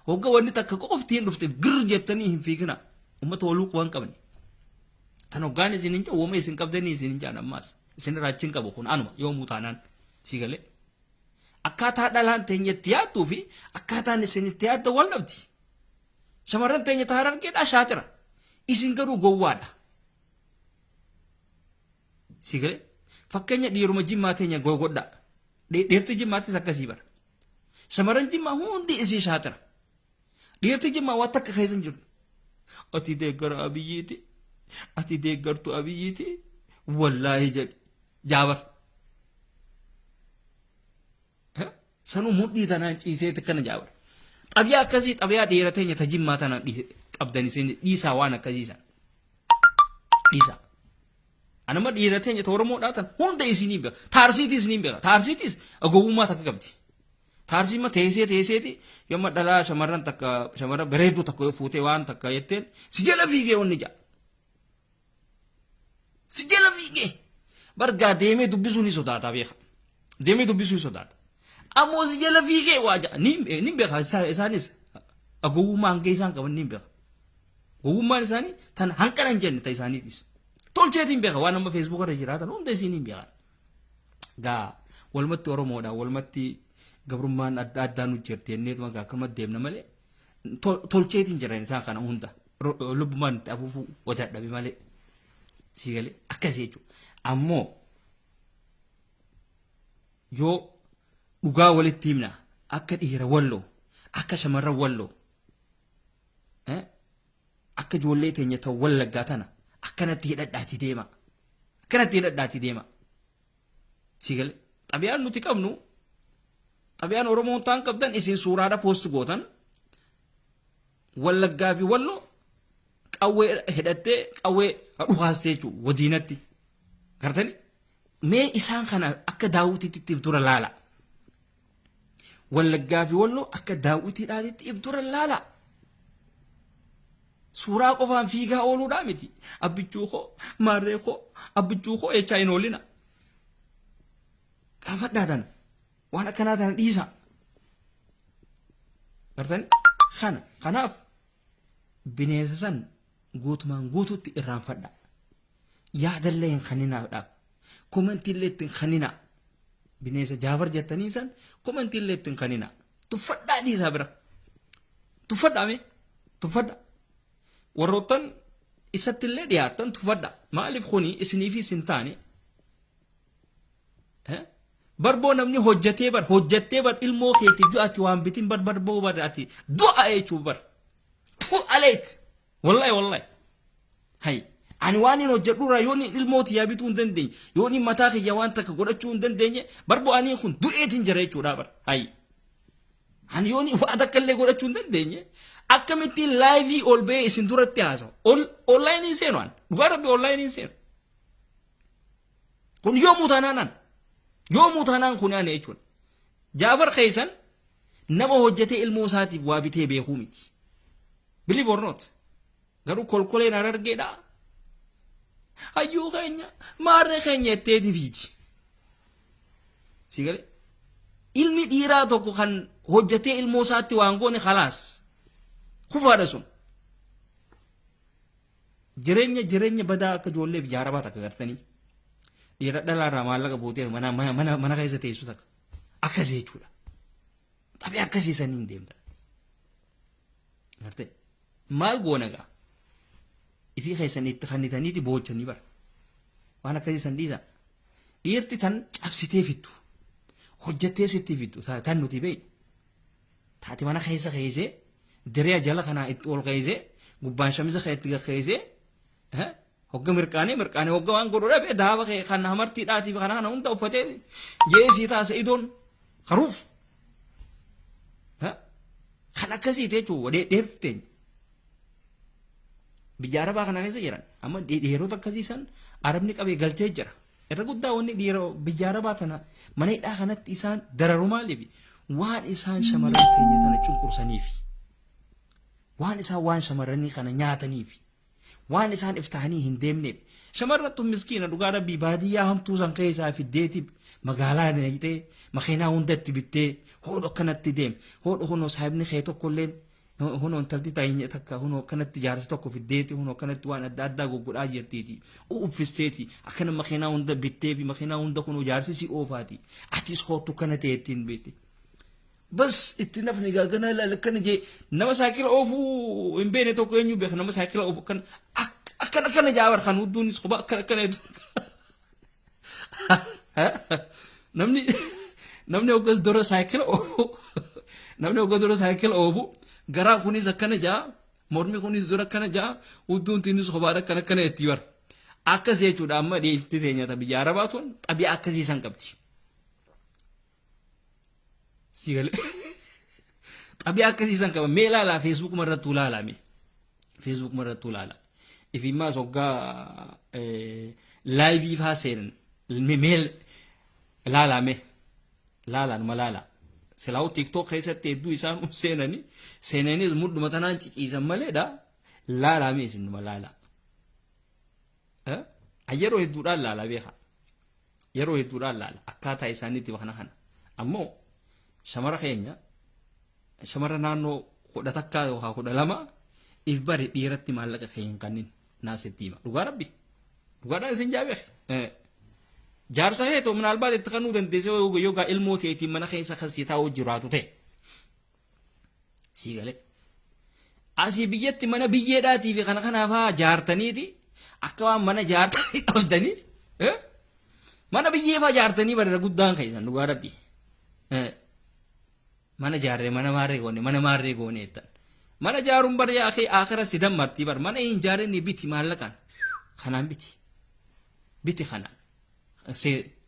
hogga wanni takka qoftiin dhufte gir jettanii hin fiigina ummata waluu quban qabne tan hoggaan isin hin wooma isin qabdanii isin hin jaan ammaas isin raachin qabu kun anuma yoo muutaanaan sigale akkaataa dhalaan teenyetti yaaduu fi akkaataan isin itti yaadda wal dhabdi shamarran teenya taar argeedhaa shaatira isin garuu gowwaadha sigale fakkeenya dhiiruma jimmaa teenya gogodhaa dheerti jimmaatis akkasii bara shamarran jimmaa hundi isii shaatira dhiirti jimmaa waan takka keessa hin jiru ati deeggara abiyyiiti ati deeggartu abiyyiiti wallaahi jedhi jaabar sanuu mudhii tanaan ciiseeti kana jaabar xabiyaa akkasii xabiyaa dhiira teenya ta jimmaa tanaan qabdan isin dhiisaa waan akkasiisan dhiisaa anama dhiira teenya ta oromoodhaa tan hunda isinii beeka taarsiitis niin beeka taarsiitis gowwummaa takka qabdi taarsima teesseeti yomma dhalaa shamarran takka shamarran bareedduu takka fuutee waan takka jetteen si jala fiigee wanni jaa si jala fiigee bargaa deemee dubbisuu ni sodaata beeka deemee dubbisuu ni sodaata ammoo si jala fiigee waa jaa ni beeka isaanis gowwummaa hanga isaan qaban ni beeka gowwummaan isaanii tan hanqana hin jenne ta isaaniitis tolcheetiin beeka waan amma feesbuuk irra jiraatan hunda isiin hin beekan gaa walumatti oromoodha walumatti gabrummaan adda addaa nu jirti enneetuma akkuma deemna malee tolcheetiin jiran isaan kana hunda lubbumaan itti afuufuu wata dhabe malee sigalee akkasii jechuudha ammoo yoo dhugaa walitti himna akka dhiira walloo akka shamarran walloo akka ijoollee teenya ta'u wallaggaa tana akkanatti hidhadhaati deema sigalee xabiyaan nuti qabnu xabiyaan oromoon taan qabdan isin suuraadha poost gootan wallaggaa fi walloo qawwee hidhattee qawwee dhukaastee jechuudha wadiinatti gartani mee isaan kana akka daawwitiitti ibdura laala wallaggaa fi walloo akka daawwitiidhaatitti ibdura laala suuraa qofaan fiigaa ooluudhaa miti abbichuu koo maarree koo abbichuu koo echaa hin oolina qaanfadhaa tana waan akkanaa tana dhiisa gartani kanaaf bineensa san guutumaan guutuutti irraanfadha. Yaadallee hin kaninaadhaaf. Komantiillee ittiin kanina. Bineensa Jaafar jettanii san komantiillee ittiin kanina. Tuffadhaa dhiisaa bira. Tuffadhaame. Tuffadha. Warroottan isattillee dhiyaattan tuffadha. Maaliif kuni isiniifi isin taane? Barboo namni hojjattee bar ilmoo keetii du'aati waan bitin barboo ati du'a jechuu bar. Fu aleet. Wallahi. Hay. Ani waan hin hojjedhurraa yoon ilmooti yaa bituu hin dandeenye yoon mataa kiyya waan takka godhachuu hin dandeenye barboo ani kun du'eetiin jira jechuudha bar. Hay. Ani yoon waan takka illee godhachuu hin dandeenye akkamittiin laayivii ol ba'ee isin duratti haasa'u. Onlaayinii seenu an. Dhugaa rabbi onlaayinii seenu. Kun yoomuu taanaan kun ani jechuudha. Jaafar keessan nama hojjetee ilmoo isaatiif waa bitee beekuu miti. Believe or not. Garuu kolkoleen argeedhaa. Hayyuu keenya maarree keenya itteeti fiiti. Sigalee ilmi dhiiraa tokko kan hojjetee ilmoo isaatti waan goone khalaas kufaadha sun. Jireenya badaa akka ijoollee biyyaara baata akka gartanii. Dhiira dhalaarraa maallaqa bootee mana keessa teessu takka akkasii jechuudha. Taphee akkasiisanii hin deemtan. Gartee maal goona gaa? Ifii keessan itti kannitaniiti boochanii bara. Waan akkasiisan dhiisa. Dhiirti tan cabsitee fittu. Hojjettee sitti fittu. Tan nuti beeyna. Taati mana keessa keessee diree jala kanaa itti ol keessee gubbaan shamisa keetti keessee hogga mirqaanee hogga waan godhu dhabe daaba kan hamartiidhaatiif kana hunda uffatee jeesii taasise idoon haruuf. Kan akkasiiti jechuudha dheerti teenya. Biyya Arabaa kana keessa jiran amma dhiirota akkasiisan Arabni qabee galchee jira. Irra guddaa wanni dhiirota biyya Arabaa tana mana hidhaa kanatti isaan dararu maaliif waan isaan shamarran keenya tana cunqursaniif. Waan isaan waan shamarranii kana nyaataniif. Waan isaan iftaanii hin deemneef. Shamarrattu miskiina dhugaa rabbii baadiyyaa hamtuu san keessaa fiddeetiif magaalaa dhaqxee makiinaa hundatti bittee hodho akkanatti deem. Hodho kunoo saahibni kee tokkolleen huno intalti ta'inya takka huno kanatti jaarsa tokko fiddeeti huno kanatti waan adda goggodhaa jirtiiti uffisteeti akkana makiinaa hunda bittee fi makiinaa hunda kuno jaarsi si oofaati atis hootu kana ta'ettiin beeti bas itti nafni gaagana lakkana jee nama saakila oofuu hin beene tokko eenyu beeka nama saakila oofu akkana jaabar kan hudduunis quba akkana namni hoggas dura saakila oofu garaa kunis akkana jaa mormi kunis dura akkana jaa hudduun tinis kophaadha akkana itti bar akkasii jechuudha amma dhiifti teenyata biyya Arabaa tun xabi'a akkasiisan qabdi. Sigalee xabi'a akkasiisan qaba mee ilaalaa Facebook marrattuu ilaalame Facebook marrattuu ilaala ifimmaa soggaa laayivii faa seenan mee ilaalame laalaan malaala. Selaau TikTok keessatti hedduu isaan seenanis muduma tanaan ciciisan maleedha laalame isinuma laala. Yeroo hedduudhaan laala beeka. Yeroo hedduudhaan laala akkaataa isaaniitti kana. Ammoo shamara keenya shamara naannoo 10 yookaan 12 if bari dhiiratti maallaqa keenya kannin naasitti hima. Dhugaa rabbi. Dhugaadhaan isin jaabeek. Jaarsa heeto minaalbaat itti kanuu dandeessee yookaan ilmoo teetiin mana keessa kasiitaa hojjiraatu ta'e. Sigalee. Asii biyyatti mana biyyeedhaatii fi kanaaf jaartaniiti akka waan mana jaartanii qabdanii mana biyyee faa jaartanii barra guddaan keessan dhugaa rabbi. Mana jaarree mana maarree goone jettan. Mana jaaruun bari akira sidan martii bar mana hin jaarreen biti maallaqaan kanaan biti kanaan.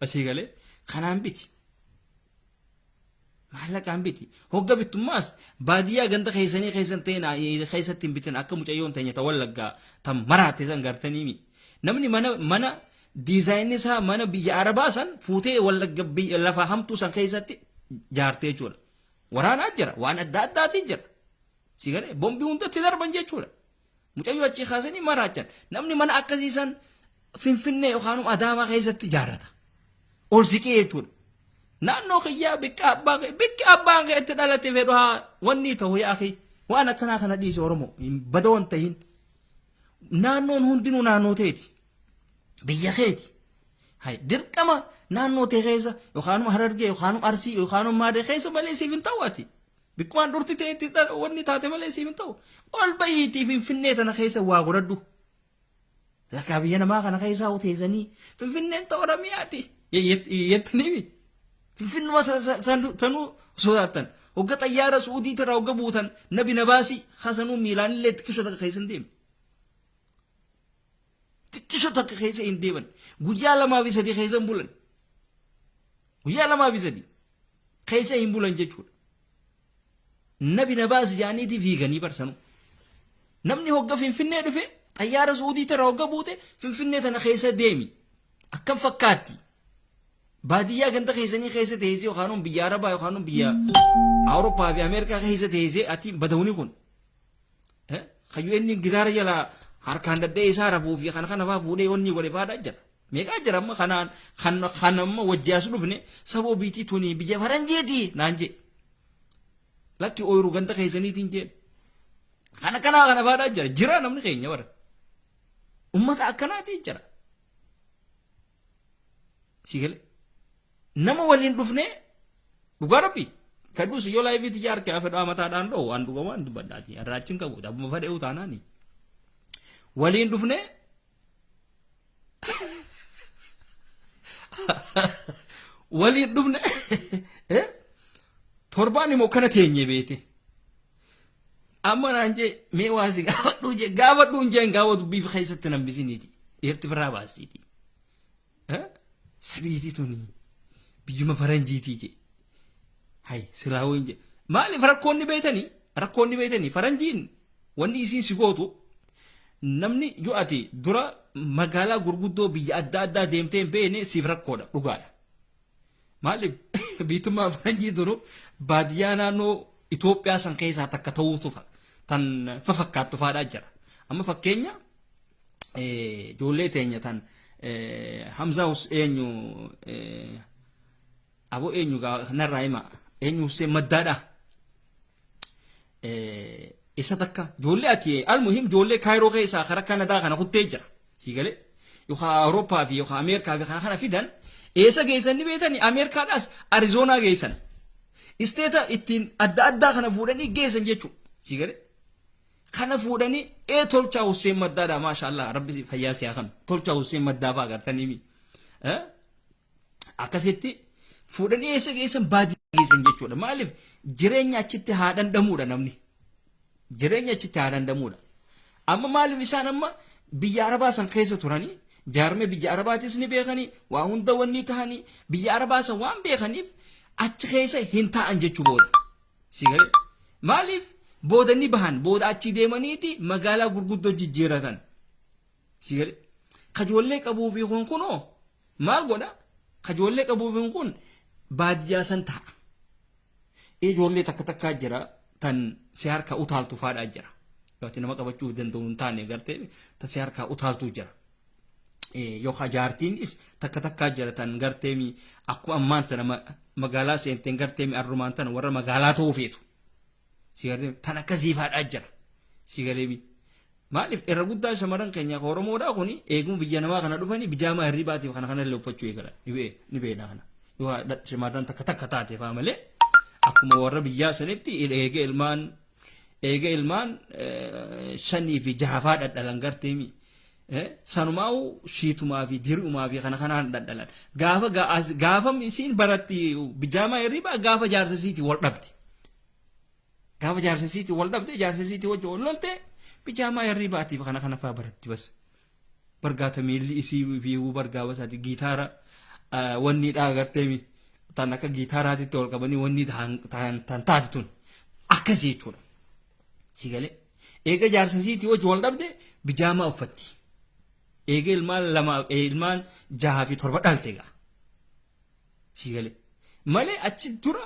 Asii galee kanaan biti maallaqaan biti hogga bittummaas baadiyyaa ganda keessan ta'een keessatti hin bitan akka mucayyoon ta'enya tawallaggaa tan maraate san gartaniimi namni mana diizaayinii isaa mana biyya Arabaa san fuutee wallagga lafa hamtuu san keessatti jaartee jechuudha waraanaa jira waan adda addaatiin jira sii galee bombii hundatti darban jechuudha mucayyoo achi kaasanii maraachan namni mana akkasiisan Finfinnee yookaan Adaamaa keessatti jaarrata. Ol siqee jechuudha. Naannoo kiyyaa bikka abbaan keetti dhalate fedhu wanni ta'u yaa akhi waan akkanaa kana dhiise Oromoo bada waan tahin naannoon hundinuu naannoo teeti biyya keeti hay dirqama naannoo tee keessa yookaanuma Harargee yookaanuma Arsii yookaanuma Maadee keessa malee siif hin ta'uuti bikkumaan durti teeti wanni taate malee siif hin ta'u ol bayiitii Finfinnee tana keessa waa godhadhu lakkaa biyya namaa kana keessaa uteessanii Finfinneen ta'u Oromiyaati yettanii Finfinnuma sanuu sodaatan hogga xayyaara Suudii irraa hogga buutan nabi nabaasi hasanuu miilaan illee xiqqisoo takka keessa hin deemne xiqqisoo takka keessa hin deeman guyyaa lamaa fi sadii keessa hin bulan guyyaa lamaa fi sadii keessa hin bulan jechuudha nabi nabaasi jaaniitii fiiganii barsanuu namni hogga Finfinnee dhufe xayyaara Suudii irraa hogga buute Finfinnee tana keessa deemi akkam fakkaatti baadiyyaa ganda keessanii keessa teessee yookaan biyya Arabaa yookaan biyya Awurooppaa fi Ameerikaa keessa teessee ati badawni kun kayyuu inni gitaara jala harkaan daddee isaa rafuu fi kana faa fuudhee onni godhe faadhaa jira meeqaa jira amma kan amma wajjaasu dhufne saboo biitii tuni biyya faranjeeti naan jee lakki ooyiruu ganda keessaniitiin jee kana faadhaa jira namni keenya bara ummata akkanaatii jira sigale nama waliin dhufne dhugaa rabbi kadus yoo laayivii tijaar kee afedhaa mataadhaan dhoo waan dhugaa waan dubbadhaati arraachin qabu dhabbuma fadhee utaanaani waliin dhufne waliin dhufne torbaan immoo kana teenye beete amma naan jee mee waasi gaafadhuun jeen gaafa dubbii keessatti nambisiniiti eerti firraa baasiiti sabiitii tuni biyyuma faranjiitii je hay silaawin je maaliif rakkoonni beeytanii faranjiin wanni isiin si gootu namni yoo ati dura magaalaa gurguddoo biyya adda addaa deemtee hin beekne siif rakkoodha dhugaadha maaliif biitummaa faranjii duru baadiyyaa naannoo Itoophiyaa san keessaa takka ta'uutu tan fafakkaattu faadhaa jira amma fakkeenya ijoollee teenya tan Hamza eenyu abo eenyu narraa hima eenyu Hussein Maddaadha isa takka ijoollee ati almuhim ijoollee Kaayiroo keessaa karaa Kanadaa kana kuttee jira siigalee yookaan Awurooppaa fi yookaan Ameerikaa fi kana fidan eessa geessan ni beekani Ameerikaadhaas Arizoonaa geessan isteeta ittiin adda addaa kana fuudhanii geessan jechuudha siigalee kana fuudhanii tolchaa Hussein Maddaadha maashaallah rabbi fayyaa siyaa kan tolchaa Hussein Maddaa fa'aa agartanii akkasitti fuudhanii eessa geessan baadiyyaa geessan jechuudha maaliif jireenya achitti haadhan dhamuudha namni jireenya achitti haadhan dhamuudha amma maaliif isaan amma biyya Arabaa san keessa turanii jaarmee biyya Arabaatis ni beekanii waa hunda wanni tahanii biyya Arabaa san waan beekaniif achi keessa hin ta'an jechuu booda siigalee maaliif booda ni bahan booda achi deemaniiti magaalaa gurguddoo jijjiiratan siigalee kajoollee qabuu fi kunoo maal godha kajoollee qabuu fi kun baadiyyaa san ta'a ijoollee takka jira tan si harka utaaltu faadhaa jira yooti nama qabachuu danda'u hin taane gartee ta si harka utaaltu jira yookaan jaartiinis takka jira tan gartee akkuma ammaan tana magaalaa seenteen gartee arrumaan tana warra magaalaa ta'uu feetu siigalee tan akkasii faadhaa jira siigalee maaliif irra guddaa shamarran keenya Oromoodhaa kuni eeguma biyya namaa kana dhufanii bijaamaa hirribaatiif kana illee uffachuu eegala ni beekna kana yoo shamarran takka taate faa malee akkuma warra biyyaa sanitti eega ilmaan 5 fi 6 faa dhadhalan garteemi sanumaa'u shiitumaa fi diri'umaa fi kanaan dhadhalan gaafa isiin baratti bijaamaa hirribaa gaafa jaarsasiitii wal dhabde jaarsasiitii wajji wal lolte bijaamaa hirribaatiif kana faa baratti bas bargaata miilli isii fi bargaa basaati gitaara wanni garteemi tan akka gitaaraatitti ol qabanii wanni tan taate tun akkasii jechuudha siigalee eega jaarsasiitii wajji wal dhabde bijaamaa uffatti eega ilmaan 6 fi 7 dhalte gaa siigalee malee achi dura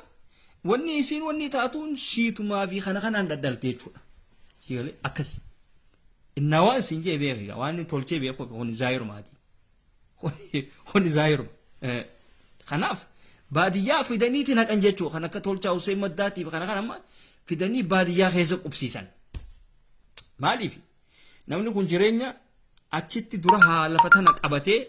wanni isiin wanni taatuun shiitumaa fi kanaan dhadhalte jechuudha siigalee akkasii innaa waan isin jee beekaa waan tolchee beeku honi zaayirumaati honi zaayirum kanaaf baadiyyaa fidaniiti naqan jechuudha kan akka tolchaa Hussein Maddaatiif kana amma fidanii baadiyyaa keessa qubsiisan. Maaliif namni kun jireenya achitti dura haa lafa tana qabatee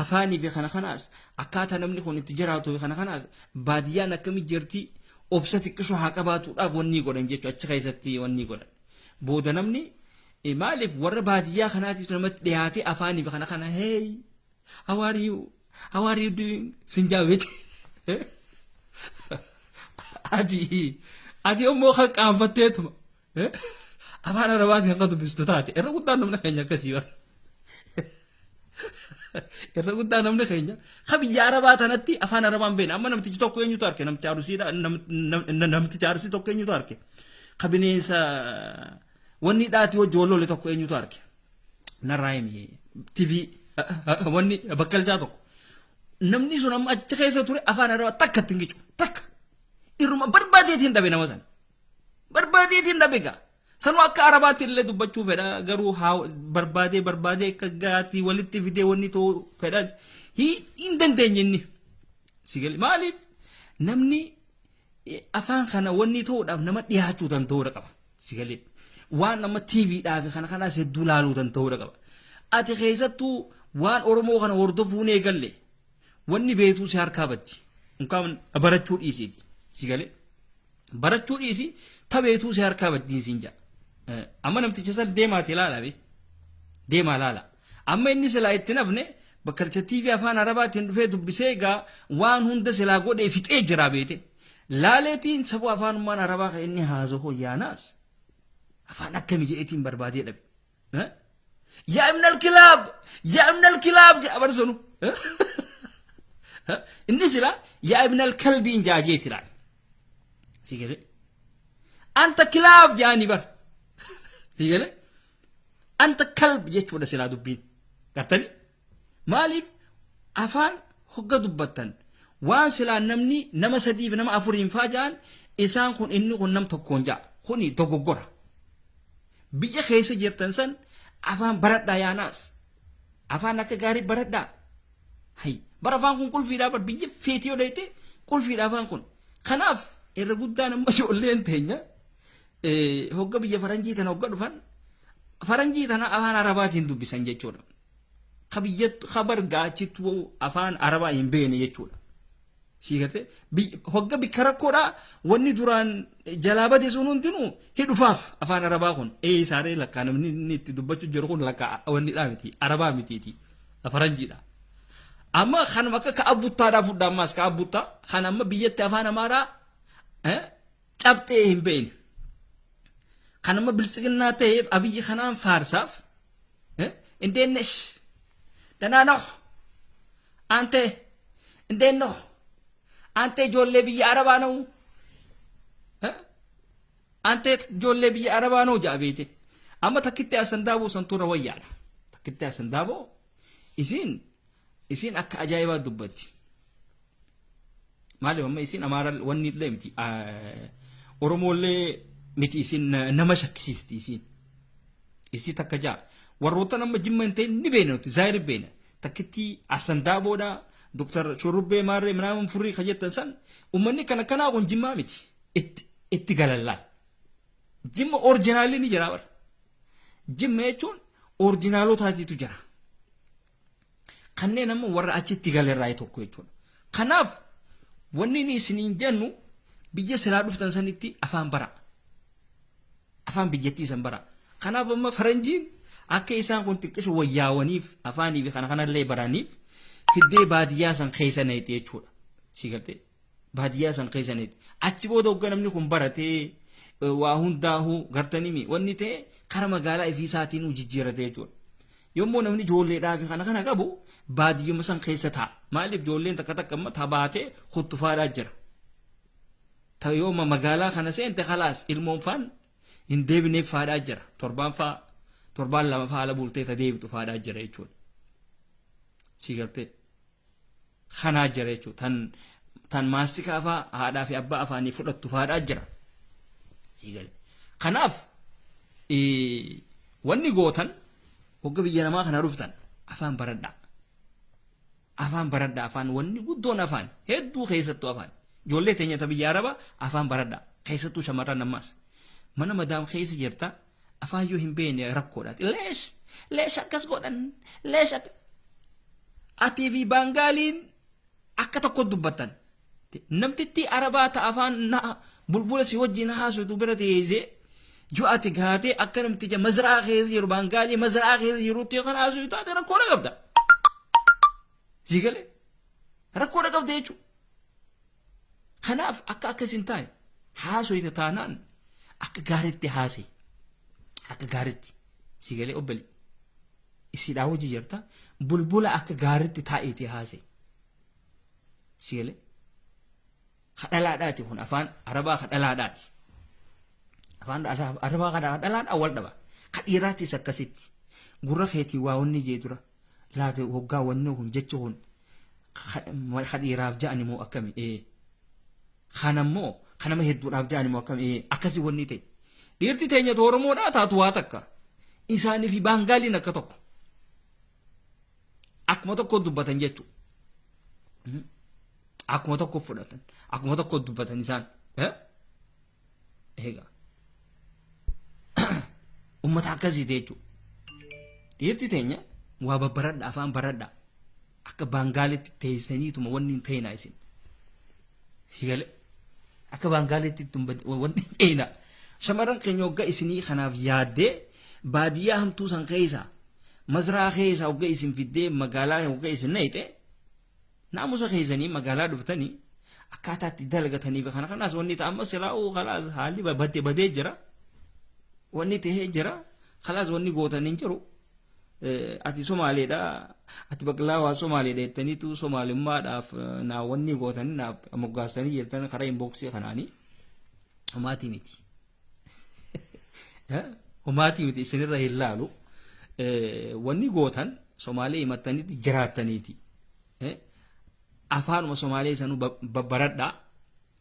afaanii fi kana kanaas akkaataa namni kun itti jiraatu kana kanaas baadiyyaan akkamitti jirti obsa xiqqisoo haa qabaatuudhaaf wanni godhan jechuudha achi keessatti wanni godhan. Booda namni maaliif warra baadiyyaa kanaatiif namatti dhiyaatee afaanii fi kana kana hey how are you doing sinjaaweti ati immoo kan qaanfatteetuma afaan arabaatiin akka dubbistu taate irra guddaan namni keenya akkasii bara irra guddaan namni keenya biyya arabaa tanatti afaan arabaan beena amma namtichi tokko eenyutu arke namticha arsii tokko eenyutu arke bineensa wanni dhaati wajjoolole tokko eenyutu arke narraayimi TV wanni bakkalchaa tokko namni sun amma achi keessa ture afaan arabaa takka ittiin gicu takka irruma barbaadeetiin dhabe nama sana barbaadeetiin dhabe gaa sanuu akka arabaatti illee dubbachuu fedha garuu barbaadee akka gaatii walitti fidee wanni too fedha hin dandeenye inni sigal maaliif namni afaan kana wanni toodhaaf nama dhiyaachuu danda'uudha qaba sigalee waan nama TVdhaaf kana kanaas hedduu laaluu danda'uudha qaba ati keessattuu waan Oromoo kana hordofuun eegalle wanni beetuu si harkaa batti unkaan barachuu dhiisiiti sigalee barachuu dhiisi tabeetuu si harkaa batti siinja amma namticha san deemaati ilaala be deemaa laala amma inni silaa itti nafne bakkalcha TV afaan arabaatiin dhufee dubbisee gaa waan hunda silaa godhee fixee jira beete laaleetiin sabu afaanummaan arabaa kan inni haasa'u yaanaas afaan akkami jeetiin barbaadee dhabe yaa ibnal kilaab jaa barsanu inni silaa yaa ibnal kalbiin jaajeeti laal sigale anta kilaab jaani bar sigale anta kalb jechuudha silaa dubbiin gartani maaliif afaan hogga dubbattan waan silaa namni nama sadiif nama afuriin faajaan isaan kun inni kun nam tokkoon jaa kuni dogoggora biyya keessa jirtan san afaan baradhaa yaanaas afaan akka gaarii baradhaa hay bara afaan kun qulfiidhaa bar biyya feetiyoo dayte qulfiidhaa afaan kun kanaaf irra guddaan amma ijoolleen teenya hogga biyya faranjii tana hogga dhufan faranjii tana afaan arabaatiin dubbisan jechuudha kabiyyat khabar gaachitu afaan arabaa hin beene jechuudha siigate hogga bikka rakkoodha wanni duraan jalaabate sun hundinuu hidhufaaf afaan arabaa kun isaaree lakkaa namni itti dubbachuu jiru kun lakkaa wanni dhaa miti arabaa mitiiti faranjiidha amma kanuma akka ka'abbuttaadhaa fudhaa ammaas ka'abbuttaa kan amma biyyatti afaan amaaraa cabxee hin beene kan amma bilisiginnaa ta'eef abiyyi kanaan faarsaaf indeennesh danaanoh ante indeennoh ante ijoollee biyya arabaa na'u ante ijoollee biyya arabaa na'u jaa beete amma takkitti asan daaboo santuura wayyaadha takkitti asan daaboo isin akka ajaa'ibaa dubbatti maaliif amma isin amaara wanni illee miti Oromollee miti isin nama shakkisiisti isin takka jaa warroota nama jimma hin ta'in ni beena nuti zaahir beena takkitti asan daaboodha Dr. Shurrubbee Maarree minaamun furrii kajettan san ummanni kana kanaa kun jimmaa miti itti galallaa jimma orjinaalii ni jira bar jimma jechuun orjinaalotaatiitu jira kanneen amma warra achitti galerraa tokko jechuudha kanaaf wanni ni isiniin jennu biyya silaa dhuftan sanitti afaan bara afaan biyyattii san bara kanaaf amma faranjiin akka isaan kun xiqqishu wayyaawaniif afaanii fi kana kanallee baraniif fiddee baadiyyaa san keessa neeti jechuudha sigalte baadiyyaa san keessa neeti achi booda hogga namni kun baratee waa hundaahu gartanimi wanni ta'e kara magaalaa ifii isaatiin jijjiirate jechuudha yommuu namni ijoolleedhaa fi kana qabu baadiyyuma san keessa ta'a maaliif ijoolleen takka takka amma tabaatee huttufaadhaa jira ta'e yooma magaalaa kana seente khalaas ilmoon faan hin deebineef faadhaa jira torbaan lama faala bultee ta deebitu faadhaa jira jechuudha sigalte kanaa jira jechuudha tan maastikaa faa haadhaa fi abbaa afaanii fudhattu faadhaa jira sigale kanaaf wanni gootan hogga biyya namaa kana dhuftan afaan baradhaa afaan wanni guddoon afaan hedduu keessattuu afaan ijoollee teenya ta biyya arabaa afaan baradhaa keessattuu shamarran ammaas mana madaam keessa jirta afaan yoo hin beekne rakkoodhaati leesh akkas godhan leesh atii fi baangaaliin akka tokko dubbatan namtitti arabaa ta'a afaan bulbula si wajjin haasutu bira teessee ju'aati gaatee akka namticha mazraa keessa jiru baangaalii mazraa keessa jirutti kan haasutu taate rakkoodha qabda sigalee rakkoodha qabda jechuudha kanaaf akka akkasin taane haasoo taanaan akka gaariitti haasee akka gaariitti sigalee obbali isiidhaa hojii jirta bulbula akka gaariitti taa'eeti haasee sigalee kadhalaadhaati kun afaan arabaa kadhalaadhaati afaan arabaa kadhalaadhaa wal dhaba kadhiiraattis akkasitti gurra keetii waa wanni jee dura laata hoggaa wanni kun jecha kun kadhiiraaf ja'ani moo akkami kanammoo kanama hedduudhaaf ja'ani moo akkami akkasi wanni ta'e dhiirti teenya Oromoodhaa taatu waa takka isaanii fi baangaaliin akka tokko akkuma tokko dubbatan jechuudha akkuma tokko fudhatan akkuma tokko dubbatan isaan eega ummata akkasii jechuudha dhiirti teenya waa babbaradha afaan baradha akka baangaalitti teessaniituma wanni hin ta'inaa isin sigalee akka baangaalitti wanni hin ta'inaa shamarran keenya hoggaa isinii kanaaf yaaddee baadiyyaa hamtuu san keessa mazraa keessa hoggaa isin fiddee magaalaa hoggaa isin nayite naamusa keessanii magaalaa dhuftanii akkaataatti dalagatanii kana kanaas wanni ta'amma siraa'uu khalaas haalli badee jira wanni ta'ee jira khalaas wanni gootanii jiru ati Somaaleedha ati baqlaawaa Somaaleedha jettaniitu Somaalimmaadhaaf naa wanni gootanii naaf moggaasanii jirtan karaa inboksii kanaanii homaatii miti homaatii miti isinirra hin laalu wanni gootan Somaalee himattaniiti jiraattaniiti afaanuma Somaalee sanuu babbaradhaa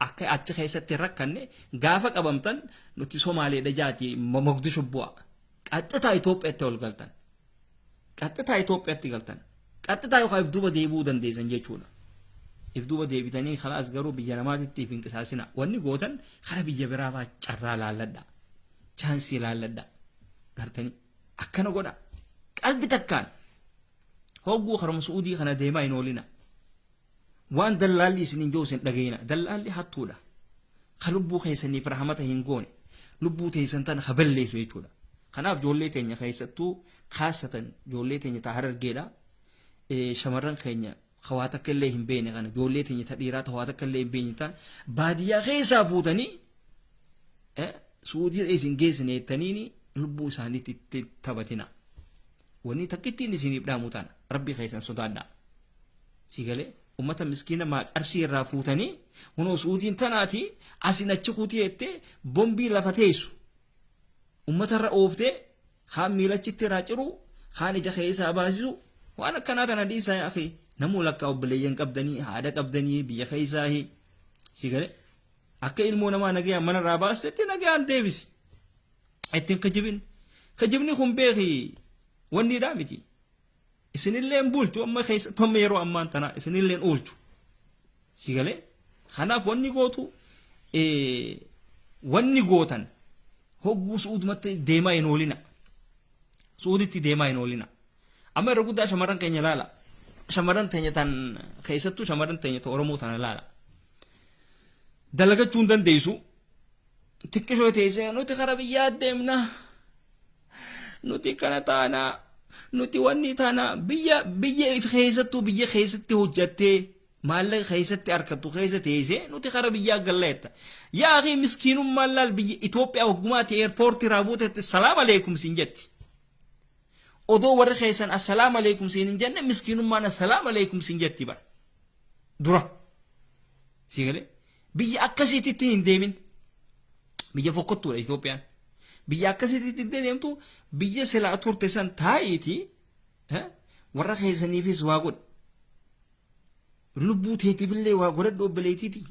akka achi keessatti rakkanne gaafa qabamtan nuti Somaaleedha jaati Mogadishu bu'a qaxxitaa Itoophiyaatti ol galtan qaxxitaa Itoophiyaatti galtan qaxxitaa yookaan ibduuba deebi'uu dandeessan jechuudha ibduuba deebitanii khalaas garuu biyya namaatitti hin qisaasina wanni gootan kara biyya biraa faa carraa laalladha chaansii laalladha gartanii akkana godha qalbi takkaan hogguu karama Suudii kana deemaa hin oolina waan dallaalli isiniin joo isin dhagayina dallaalli hattuudha ka lubbuu keessaniif rahmata hin goone lubbuu teessan tan ka balleessu jechuudha kanaaf ijoollee teenya keessattuu kaasatan ijoollee teenya taa Harargeedha shamarran keenya hawaa takka illee hin beekne kana ijoollee teenya ta dhiiraa hawaa takka illee hin beekne tan baadiyyaa keessaa fuutanii Suudii isin geessine jettaniini lubbuu isaaniitti taphatina wanni takkittiin isiniif dhaamu taana rabbi keessan sodaadhaa sigalee ummata miskiina maa qarshii irraa fuutanii hunoo Suudiin tanaati asin achi kutii jettee bombii lafa teessu ummata irra ooftee kaan miilachitti irraa ciru kaan ija keessaa baasisu waan akkanaa tana dhiisaa akhi namuu lakkaa obboleeyyan qabdanii haadha qabdanii biyya keessaa sigalee akka ilmoo namaa nagayaan mana irraa baastetti nagayaan deebisi ittiin kajibni kun beeki wanniidhaa miti isinilleen bulchu amma keessatti amma yeroo ammaan tana isinilleen oolchu sigalee kanaaf wanni gootu wanni gootan hogguu Suudumatti deemaa hin oolina Suuditti deemaa hin oolina amma irra guddaa shamarran keenya laala shamarran teenya tan keessattuu shamarran teenya ta Oromoo tana laala dalagachuu hin dandeessu xiqqishoo teessee nuti kara biyyaa deemna nuti kana taanaa nuti wanni taana biyya keessattuu biyya keessatti hojjattee maallaqa keessatti harkattu keessa teessee nuti kara biyyaa galleetta yaa akhi miskiinummaan laal biyya Itoophiyaa hoggumaatti eerpoortii raabuutetti salaam aleekum siin jetti odoo warri keessan assalaam aleekum siin hin jenne miskiinummaan assalaam aleekum siin jetti bara dura sigalee biyya akkasiitti hin deemin biyya fokkottuudha Itoophiyaan biyya akkasiitti deemtu biyya silaa turte san taa'iiti warra keessaniifis waa godhe lubbuu teetiifillee waa godhadhu obboleetiiti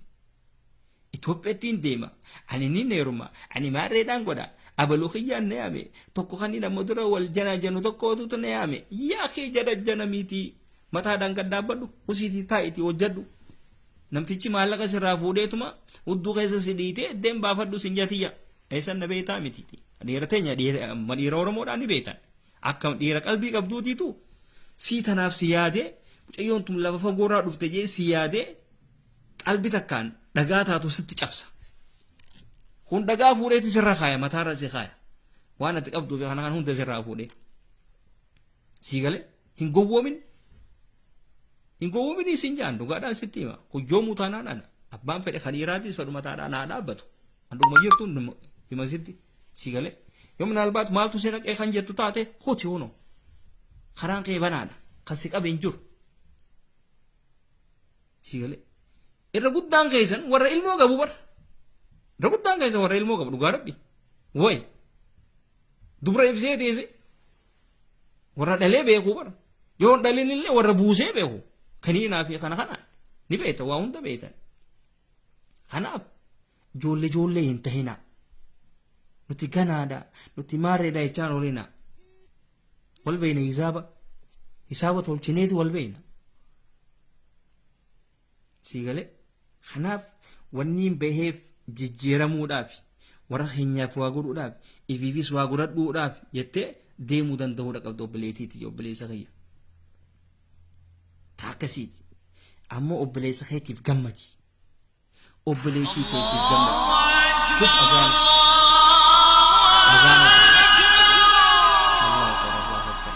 Itoophiyaatti hin deema ani ni neeruma ani maarreedhaan godha abaluu kiyyaan na yaame tokko kan nama dura wal jana janu tokkootu na yaame yaa kee jana miti mataadhaan gad dhaabbadhu usiitii taa'itii hojjadhu namtichi maallaqa sirraa fuudheetuma hudduu keessa si dhiitee deem baafadhu sin jatiyya eessan na beetaa miti dhiira teenya dhiira oromoodhaan ni beetan akka dhiira qalbii qabduutiitu sii tanaaf si yaadee mucayyoon tun lafa fagoorraa dhufte jee si yaadee qalbii takkaan dhagaa taatu sitti cabsa kun dhagaa fuudheeti sirra kaaya mataarra si kaaya waan ati qabduuf kana kan hunda sirraa fuudhee sii galee hin gowwoomin isin jaan dhugaadhaan sitti hima kujjoomuu taanaan ana abbaan fedhe kan dhiiraatis fedhuma taadhaan haa dhaabbatu handuma jirtuun hima sitti sii galee yoo minaalbaat maaltu si naqee kan jettu taate hoci hono karaan kee banaadha kan si qabe hin jiru sii galee irra guddaan keessan warra ilmoo qabu bara irra guddaan keessan warra ilmoo qabu dhugaa rabbi way dubra ibsee teesse warra dhalee beekuu bara yoo dhalin illee warra buusee beeku kaniinaa fi kana ni beekta waa hunda beektan kanaaf ijoollee hin tahina nuti ganaadha nuti maareedha jechaan olina wal beeyna hisaaba tolchineeti wal beeyna sii galee kanaaf wanniin baheef jijjiiramuudhaaf warra keenyaaf waa godhuudhaaf ifiifis waa godhadhuudhaaf jettee deemuu danda'uudha qabdu obboleetiiti obboleessa kiyya taakasiiti ammoo obboleessa keetiif gammadi obboleetii keetiif gammadi shuf azaan Allahu akbar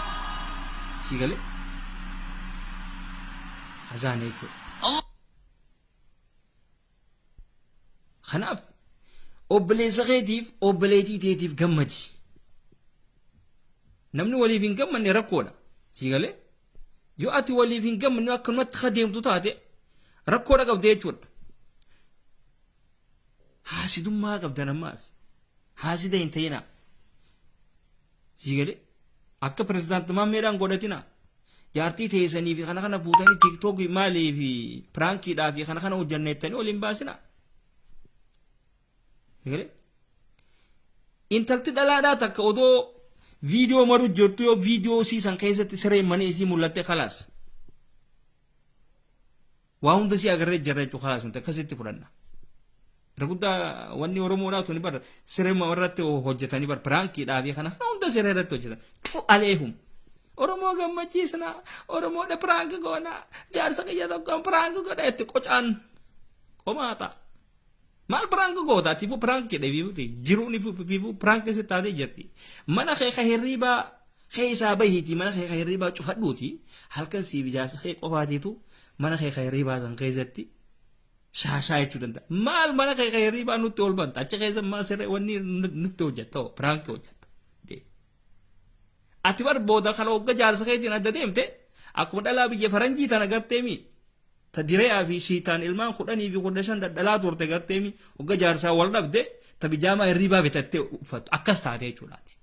sii galee azaan jechuudha kanaaf obboleessa keetiif obboleetii teetiif gammadi namni waliif hin gammanne rakkoodha sii galee yoo ati waliif hin gammanne akkanumatti kadeemtu taate rakkoodha qabda jechuudha haasidummaa qabdan ammaas haasida hin ta'ina sii galee akka pirezidaantummaa meedhaan godhatina jaartii teessanii fi kana fuutanii tiiktookii maalii fi piraankiidhaa fi kana hojjanneettanii waliin baasina intalti dhalaadhaa takka odoo viidiyoo maru jirtu yoo viidiyoo siisan keessatti siree manee isii mul'atte khalaas waa hunda si agarree jirra jechuu khalaas nuti akkasitti fudhanna raguddaa wanni oromoodhaa tuni bar siree irratti hojjetanii bar piraankiidhaa fi kana hunda siree irratti hojjetan aleehum oromoo gammachiisna oromoodha piraanki goona jaarsa qiyya tokkoon piraanki godha itti qocaan qomaata maal prank goota tifu prank de jiru ni fifu prank se tade jetti mana khayriba khaysa bayiti mana khayriba chufadduti halkan si bija sa khay qofatitu mana khayriba san khayzatti shasha yechudanda mal mana khayriba nutti olban tacha khayza ma sere wani nutti hojjato prank hojjato de atibar boda khala ogga jar sa khayti na dademte akuma dala biyya faranji tan agartemi تدري في شيطان ilmaan kudhanii fi kudha shan dhadhalaa turte garteemi wagga jaarsaa wal dhabde tabijaama hirribaa bitattee uffatu akkas taate jechuudhaati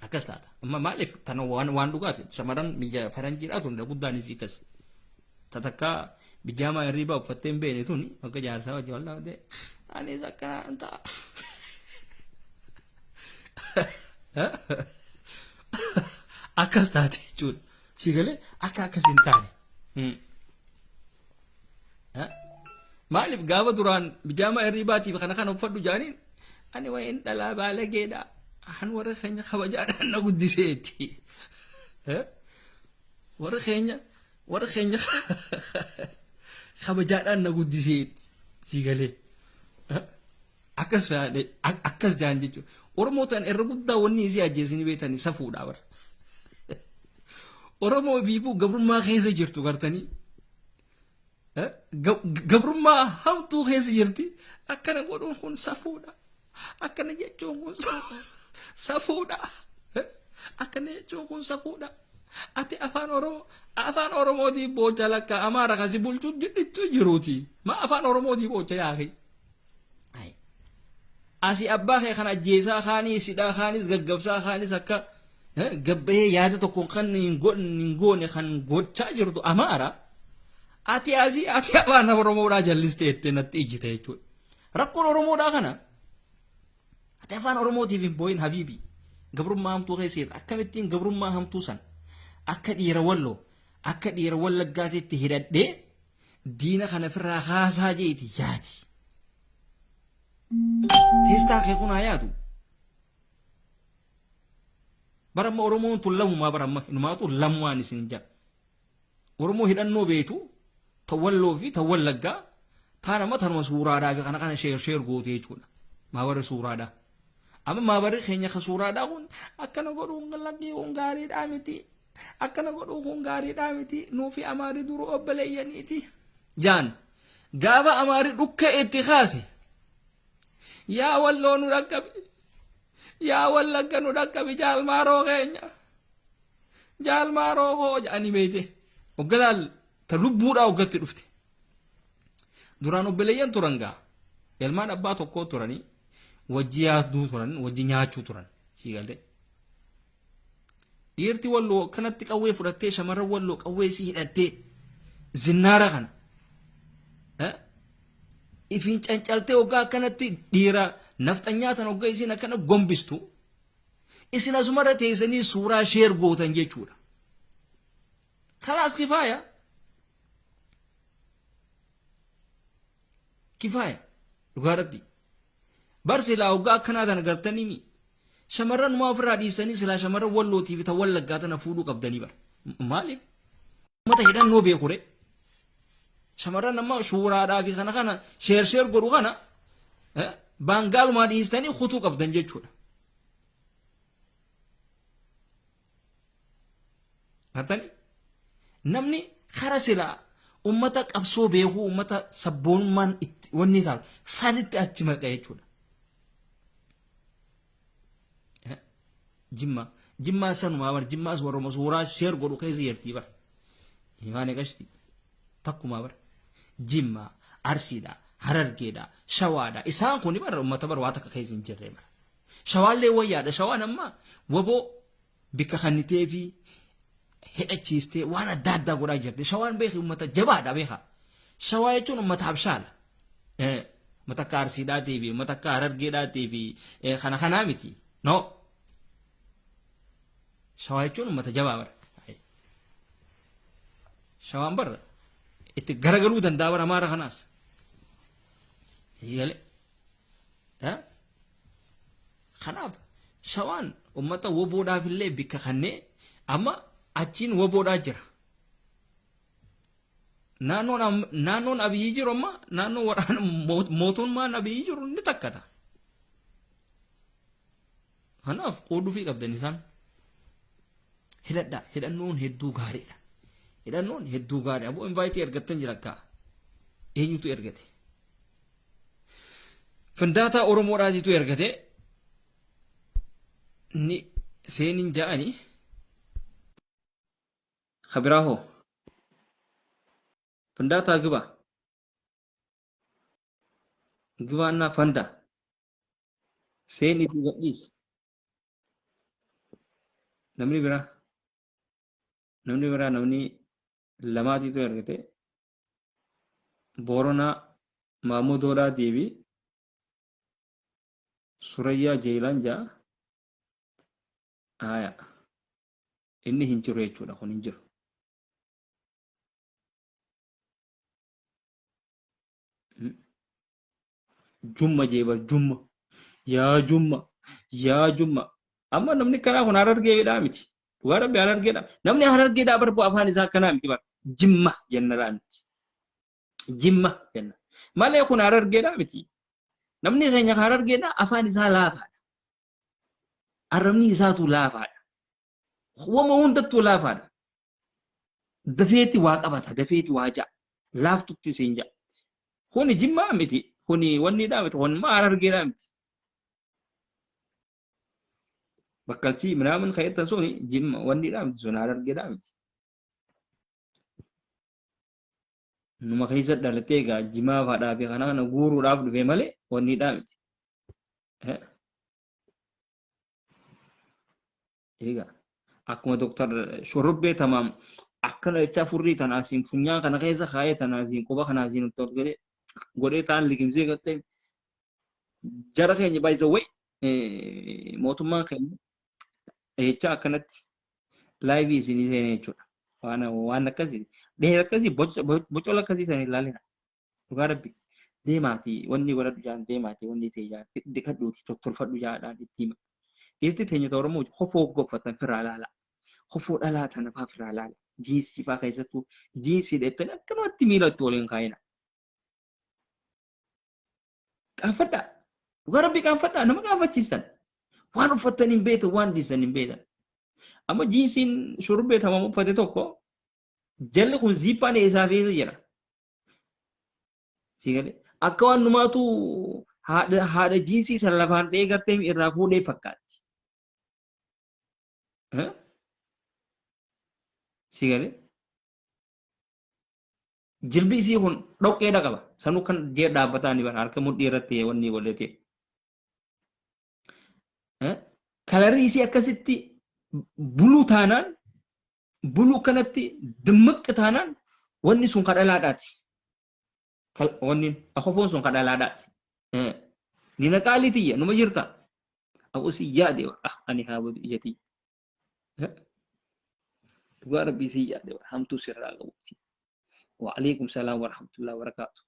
akkas taata amma maaliif tan waan dhugaati shamaran biyya faranjiidhaa tun guddaan isii kas tatakka bijaama hirribaa uffattee hin beene tuni wagga jaarsaa wajji wal dhabde anis akkana anta akkas taate jechuudha si galee akka akkas hin taane maalif gaafa duraan bijaama hirribaati fi kana uffadhu jaaniin ani wayin dhalaa baalageedha han warra keenya kabajaadhaan na guddiseetti warra keenya kabajaadhaan na guddiseetti si galee akkas jaan jechuudha oromootaan irra guddaa wanni isii ajjeesanii beetanii safuudha bara oromoo biifuu gabrummaa keessa jirtu gartanii gabrummaa hamtuu keessa jirti akkana godhuun kun safuudha akkana jechuun kun safuudha akkana jechuun kun safuudha ati afaan oromootii boocha lakka amaara kasi bulchuu jiruuti ma afaan oromootii boocha yaaqi asi abbaa kee kan ajjeesaa kaanii sidhaa kaanis gaggabsaa kaanis akka gabbahee yaada tokkoon kan hin goone kan gochaa jirtu amaara ati afaan oromoodhaa jalliste jettee natti ijjite jechuudha rakkoon oromoodhaa kana ati afaan oromootiif hin booyin habiibi gabrummaa hamtuu keesseera akkamittiin gabrummaa hamtuu san akka dhiira walloo akka dhiira wallaggaatiitti hidhadhee diina kana firraa haasaa jeeti yaati teestaan kee kun haa yaadu baramma oromoon tun lamumaa baramma inumaatu lamumaan isin jaa oromoo hidhannoo beetu tawwalloo fi tawwallaggaa taanama tanuma suuraadhaa fi kana sheer gootee jechuudha maabara suuraadhaa amma maabara keenya ka suuraadhaa kun akkana godhuun laggii kun gaariidhaa miti akkana godhuun kun gaariidhaa miti nuufi amaarii duruu obbaleeyyaniiti jaan gaafa amaarii dhukka itti kaase yaa walloo nu dhaqqabi yaa wallagga nu dhaqqabi jaalmaaroo keenya jaalmaaroo koo jedhanii beeyte oggalaal ta lubbuudhaa oggatti dhufte duraan obbaleeyyan turan gaa ilmaan abbaa tokkoo turanii wajji yaaduu turan wajji nyaachuu turan sii galte dhiirti walloo kanatti qawwee fudhattee shamarran walloo qawwee sii hidhattee zinnaara kana ifiin cancaltee waggaa akkanatti dhiira nafxanyaatan waggaa isin akkana gombistu isin asumarra teessanii suuraa sheer gootan jechuudha khalaas kifaaya kifaaya dhugaa rabbi bar silaa waggaa akkanaa tana gartanii mi shamarran maa ofirraa dhiisanii silaa shamarran wallootii fi ta wallaggaa tana fuudhuu qabdanii bar maaliif mata hidhannoo beekure shamarran amma suuraadhaa fi kana sheer godhu kana baangaalumaa dhiistanii kutuu qabdan jechuudha gartanii namni kara silaa ummata qabsoo beekuu ummata sabboonummaan wanni taatu sanitti achi maqa jechuudha jimmaa sanumaa bar jimmaas warroma suuraa sheer godhu keessa jirtii bar himaane qashti takkumaa bar jimmaa arsiidha harargeedha shawaadha isaan kun bar ummata bar waa takka keessa hin jirre bar shawaallee wayyaadha shawaan amma waboo bikka kannitee fi hidhachiistee waan adda addaa godhaa jirti shawaan beeki ummata jabaadha beeka shawaa jechuun ummata habshaala ummata akka arsiidhaatii fi ummata akka harargeedhaatii fi kana kanaa miti no shawaa jechuun ummata jabaa bara shawaan bara itti garagaluu danda'a bara amaara kanaas eegale kanaaf shawaan ummata woboodhaaf illee bikka kannee amma achiin woboodhaa jira naannoon abiyyi jiru amma naannoo waraana mootummaan abiyyi jiru ni takkata kanaaf qooduu qabdan isaan hidhannoon hedduu gaariidha hidhannoon hedduu gaarii aboo invaayitii ergattan jira akka eenyutu ergate fandaataa oromoodhaatitu ergate ni seenin ja'anii خبراهو فنداتا قبا أنا فندا سيني تغليس نمني برا نمني لما دي تو يرغتي بورونا مامودورا ديوي سوريا جيلان جا آيا إني هنجرو يجو لكو ننجرو jumma jeebar jumma yaa jumma amma namni karaa kun harargeedhaa miti dhugaa rabbi harargeedha namni harargeedhaa barbu afaan isaa kanaa miti bar jimma jennarraa miti jimma jenna malee kun harargeedhaa miti namni keenya harargeedhaa afaan isaa laafaadha arrabni isaatu laafaadha wama hundattuu laafaadha dafeeti waa qabata dafeeti waa ja'a laaftutti siin ja'a kuni jimmaa miti kuni wanni dhaamte kun ma harargeedhaa miti bakkalchi minaamin kayyatan suni jimma wanni dhaamte sun harargeedhaa miti numa keessa dhalatee egaa jimaa faadhaa fi kana guuruudhaaf dhufe malee wanni dhaamte egaa akkuma doktar shorobbee tamaam akkana jecha furrii tan asiin funyaan kana keessa kaayee tan asiin quba kana asiin godhee taan liqimsee gattee jara keenya baay'isa way mootummaan keenya jecha akkanatti laayivii isinii seenee jechuudha waan akkasii dheera akkasii bocola akkasii san ilaalina dhugaa rabbi deemaatii wanni godhadhu jaan deemaatii wanni ta'e jaan dhiqadhuuti tottolfadhu jaadhaan itti hima dhiirti teenya ta'u Oromoo kofoo goffatan firaa laala kofoo dhalaa tana faa firaa laala jiisii faa keessattuu jiisii dheettanii akkanumatti miilatti waliin kaayina qaanfadhaa dhugaa rabbi qaanfadhaa nama qaanfachiistan waan uffattan hin beekan waan dhiisan hin beekan amma jiisiin shurubbee tamam uffate tokko jalli kun ziippaan eessaa feesa jira sigale akka waan numaatu haadha jiisii san lafaan dhee gartee irraa fuudhee fakkaatti sigale jilbi isii kun dhoqqeedha qaba sanuu kan jee dhaabbataa ni bara harka mudhii irratti wanni godhatee kalarii isii akkasitti buluu taanaan buluu kanatti dimmiqqi taanaan wanni sun kadhalaadhaati wanni akofoon sun kadhalaadhaati ni naqaalitiyya numa jirta aku si yaade ani haabadu ijati dhugaa rabbii si yaade hamtuu sirraa qabuuti وعليكم السلام ورحمة الله وبركاته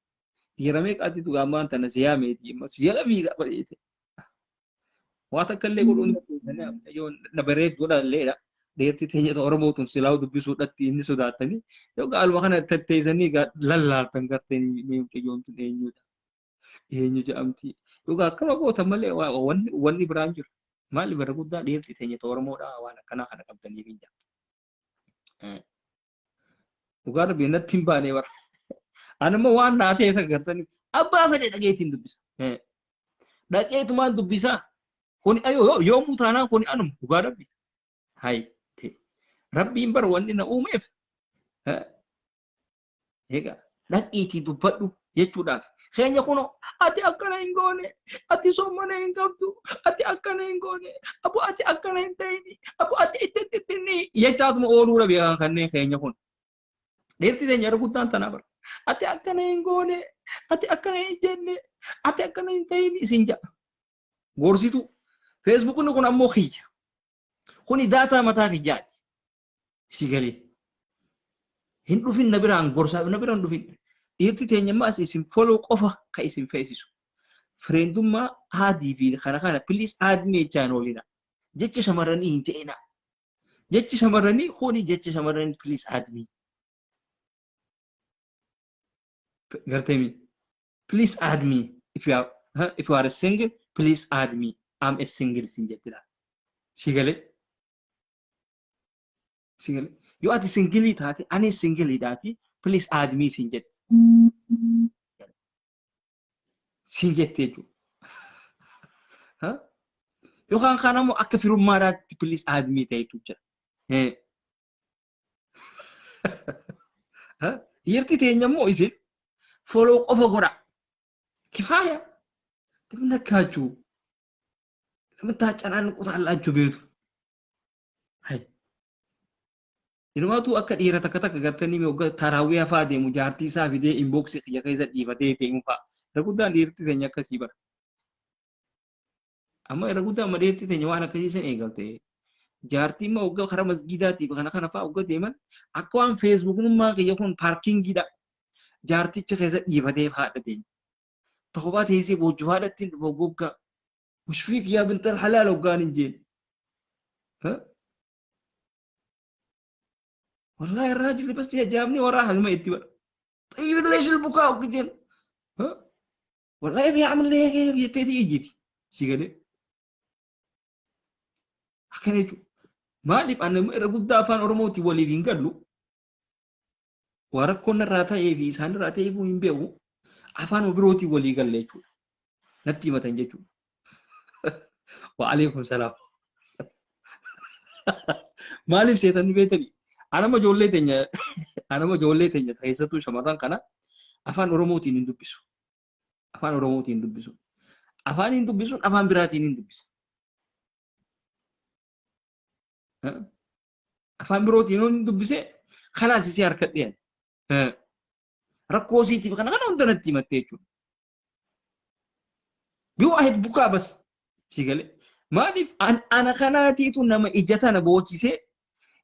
يرمي قاتي تقامان تنسيها ميدي مسيلا فيها بريت واتكلم يقولون يون نبريت ولا ليلا ديرتي تيجي تورمو تمسلاو دبيسو دتي إني سوداتني يو قال وخنا تتيزني قال لا تنقرتني ميم كيوم تنينيو إنيو جامتي يو قال كم أبو تملي واني برانجر ما اللي برقود ده ديرتي تيجي تورمو ده وانا كنا خنا كابتني بينجا Dhugaa rabbii natti hin baane bara. Anammoo waan naa ta'e agartanii abbaa fedhe dhaqeetiin dubbisa. Dhaqeetumaan dubbisa. Kuni yoomuu taanaan kuni anuma dhugaa rabbii. Hayi ta'e. Rabbiin bara wanni na uumeef. Egaa dhaqiitii dubbadhu jechuudhaaf. Keenya kunoo ati akkana hin goone, ati soomana hin qabdu, ati akkana hin goone, abu ati akkana hin ta'ini, abu ati itti jechaatuma ooluu dhabe kanneen keenya kun. Deemti teenya arguttaan tanaa bara. Ati akkana hin goone, ati akkana hin jenne, ati akkana hin ta'in isin ja'a. Gorsitu. Feesbuukni kun ammoo kiyya. Kuni daataa mataa kiyyaati. Si galee. Hin dhufin na biraan gorsaa na biraan dhufin. Deemti teenya ammaas isin foloo qofa kan isin feesisu. Fireendummaa haadii fi kana piliis haadii meechaan oolina. Jecha shamarranii hin je'ina. Jechi shamarranii kuni jecha shamarranii piliis haadii. Gartemi, please add me if you are a single. Please add me. I'm a single sinjetira. Sigale. You are the single taati. Ani single taati. Please add me sinjet. Sinjette ju. Yo kan kanamo akka firummaadhaatti please add me ta'etu jira. Yerti teenyammoo isin follow qofa godha. Kifaaya. Timna kaaju. Timta canaan qutaallachuu beetu. Hai. Inumaatu akka dhiira takka gartanii mee taraawii hafaa deemu jaartii isaa fidee inboxii xiyya keessa dhiifatee deemu fa'a. Irra guddaan dhiirti teenya akkasii bara. Amma irra guddaan dhiirti teenya waan akkasii san eegalte. Jaartii ma waggaa karaa masgiidaatiif kana fa'a waggaa deeman akka waan feesbuuknummaa kiyya kun paarkingiidha. Jaarticha keessa dhiifatee haadha deemu. Tokkoffaa teessee boojjuu haadhatti dhufa goggaa. Ushfiik yaa bintal halaal hoggaan hin jeen. Wallahi الراجل بس جابني وراها الميت بقى. طيب ليش البكاء وكذا؟ والله بيعمل لي هيك يتيتي يجي. سيقولي. أكنيتو. مالي أنا رقود دافان أرموتي ولي بينقلو. وركون الراتا يبي سان الراتا يبو ينبيو. أفان وبروتي ولي قال ليتو. نتي ما تنجتو. وعليكم السلام. مالي سيتان بيتني. Ana ma ijoollee teenya keessattuu shamarran kana afaan Oromootiin hin dubbisu. Afaan Oromootiin hin dubbisu. Afaan hin dubbisuun afaan biraatiin hin dubbisa. Afaan birootiin hin dubbisee kalaas isii harka dhiyan. Rakkoo isiitiif kana hunda natti himattee jechuudha. Yoo ahid bukaa bas si galee. Maaliif ana kanaatiitu nama ija tana boochisee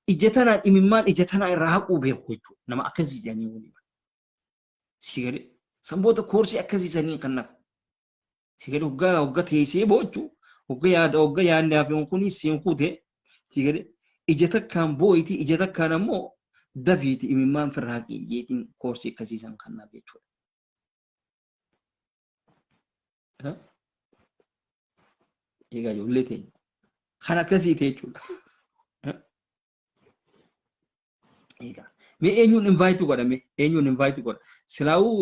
ijjatanaan imimmaan ijjatanaa irraa haquu beeku jechuudha. Nama akkasii jedhanii waliin. Si galee sanboota koorsii akkasiisanii kan nafa. Si galee hoggaa teessee boochuu hoggaa yaadni hafe kunis siin kute si galee ija takkaan boo'iti ija takkaan ammoo dafiiti imimmaan firraa haqii jeetiin koorsii akkasiisan kan naaf jechuudha. Egaa ijoollee teenya kan akkasii ta'e jechuudha. Egaa mee eenyuun invaayitii godhame eenyuun invaayitii godha silaawuu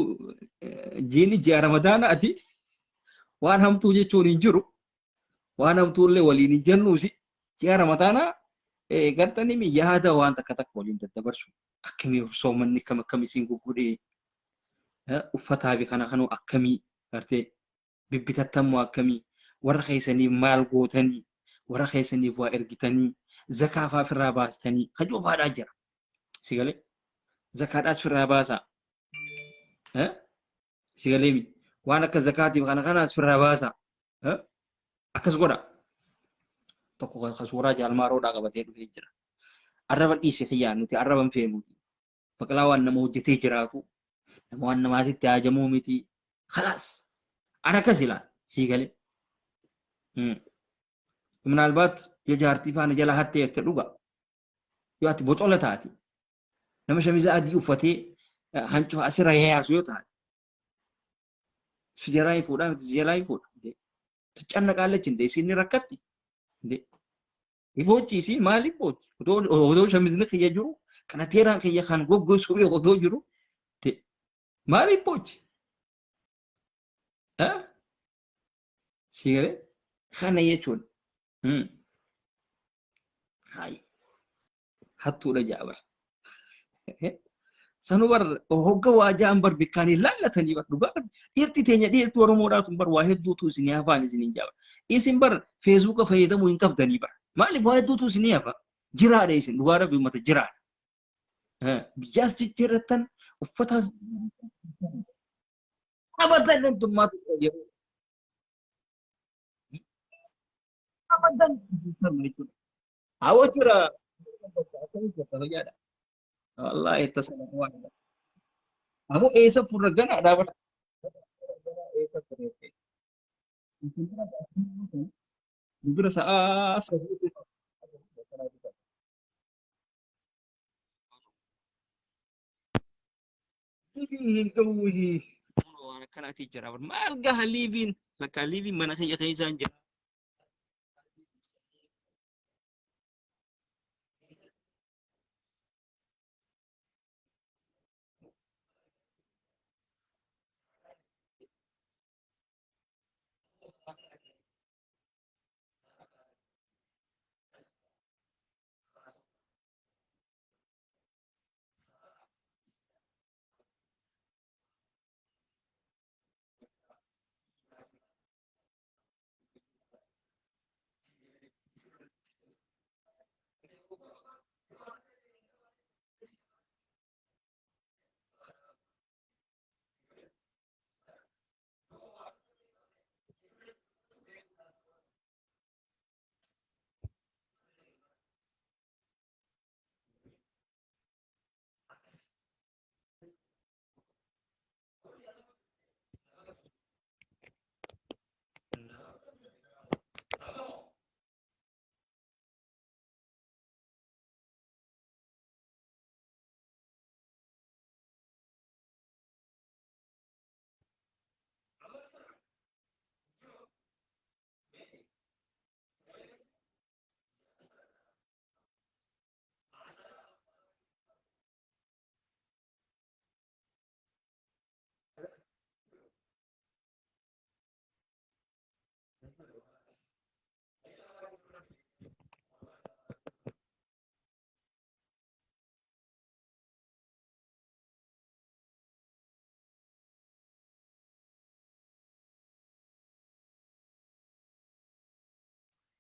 jiini ji'a ramadaanaati waan hamtuu jechuun hin jiru waan hamtuullee waliin hin jennuusi ji'a ramadaanaa gartanii yaada waan takka takka waliin daddabarsu akkamii soomanni akkam isiin guggudhee uffataa fi kana kanuu akkamii gartee bibbitattammoo akkamii warra keessaniif maal gootanii warra keessaniif waa ergitanii zakaafaa firraa baastanii kajoofaadhaa jira. Si galee zakaadhaas firraa baasaa. Si galee waan akka zakaatiif kana kanaas firraa baasaa. Akkas godha. Tokko kan suuraa jaalmaaroodhaa qabatee dhufee jira. Arraba dhiise xiyyaan nuti arraba hin feenuti. Baqlaa waan nama hojjetee jiraatu nama waan namaatitti haajamuu miti. Khalaas. Ana akkas ilaala. Si galee. Minaalbaat yoo jaartii faana jala hattee itti dhuga. Yoo ati bocola taati. Nama shamiza adii uffatee hancufa asirra yaasu yoo taate. Si jalaa hin fuudhaa miti si jalaa hin fuudha. Ticcanna qaalachi hin deessi inni rakkatti. Iboochi isii maaliif boochi? Odoo shamizni kiyya jiru kana teeraan kiyya kan goggosu odoo jiru maaliif boochi? Si galee kana jechuudha. Hayi hattuudha jaabala. Sanu bar hogga waajaan bar bikkaanii laallatanii bar dhugaa dhiirti teenya dhiirti Oromoodhaatu bar waa hedduutu isinii hafaan isiniin jaaba. Isin bar feesbuuka fayyadamuu hin qabdanii bar. Maaliif waa hedduutu isinii hafa? Jiraadha isin dhugaadha bimmata jiraadha. Biyyaas jijjiirrattan uffataas abadan dantummaatu yeroo abadan jechuudha. Hawwa jira. Allah itu sangat aku esa furagan ada apa? Esa furagan. Juga saat ini kau ini. Orang kan hati cerah. Malga halivin, laka halivin mana saja saja.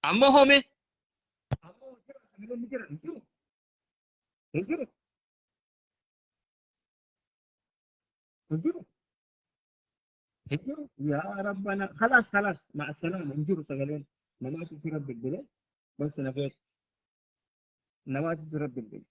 Amma home. Ya Rabbana, خلاص خلاص مع السلامة انجروا سجلين ما في رب البلاد بس نفيت namaatitu rabbi hin beeku.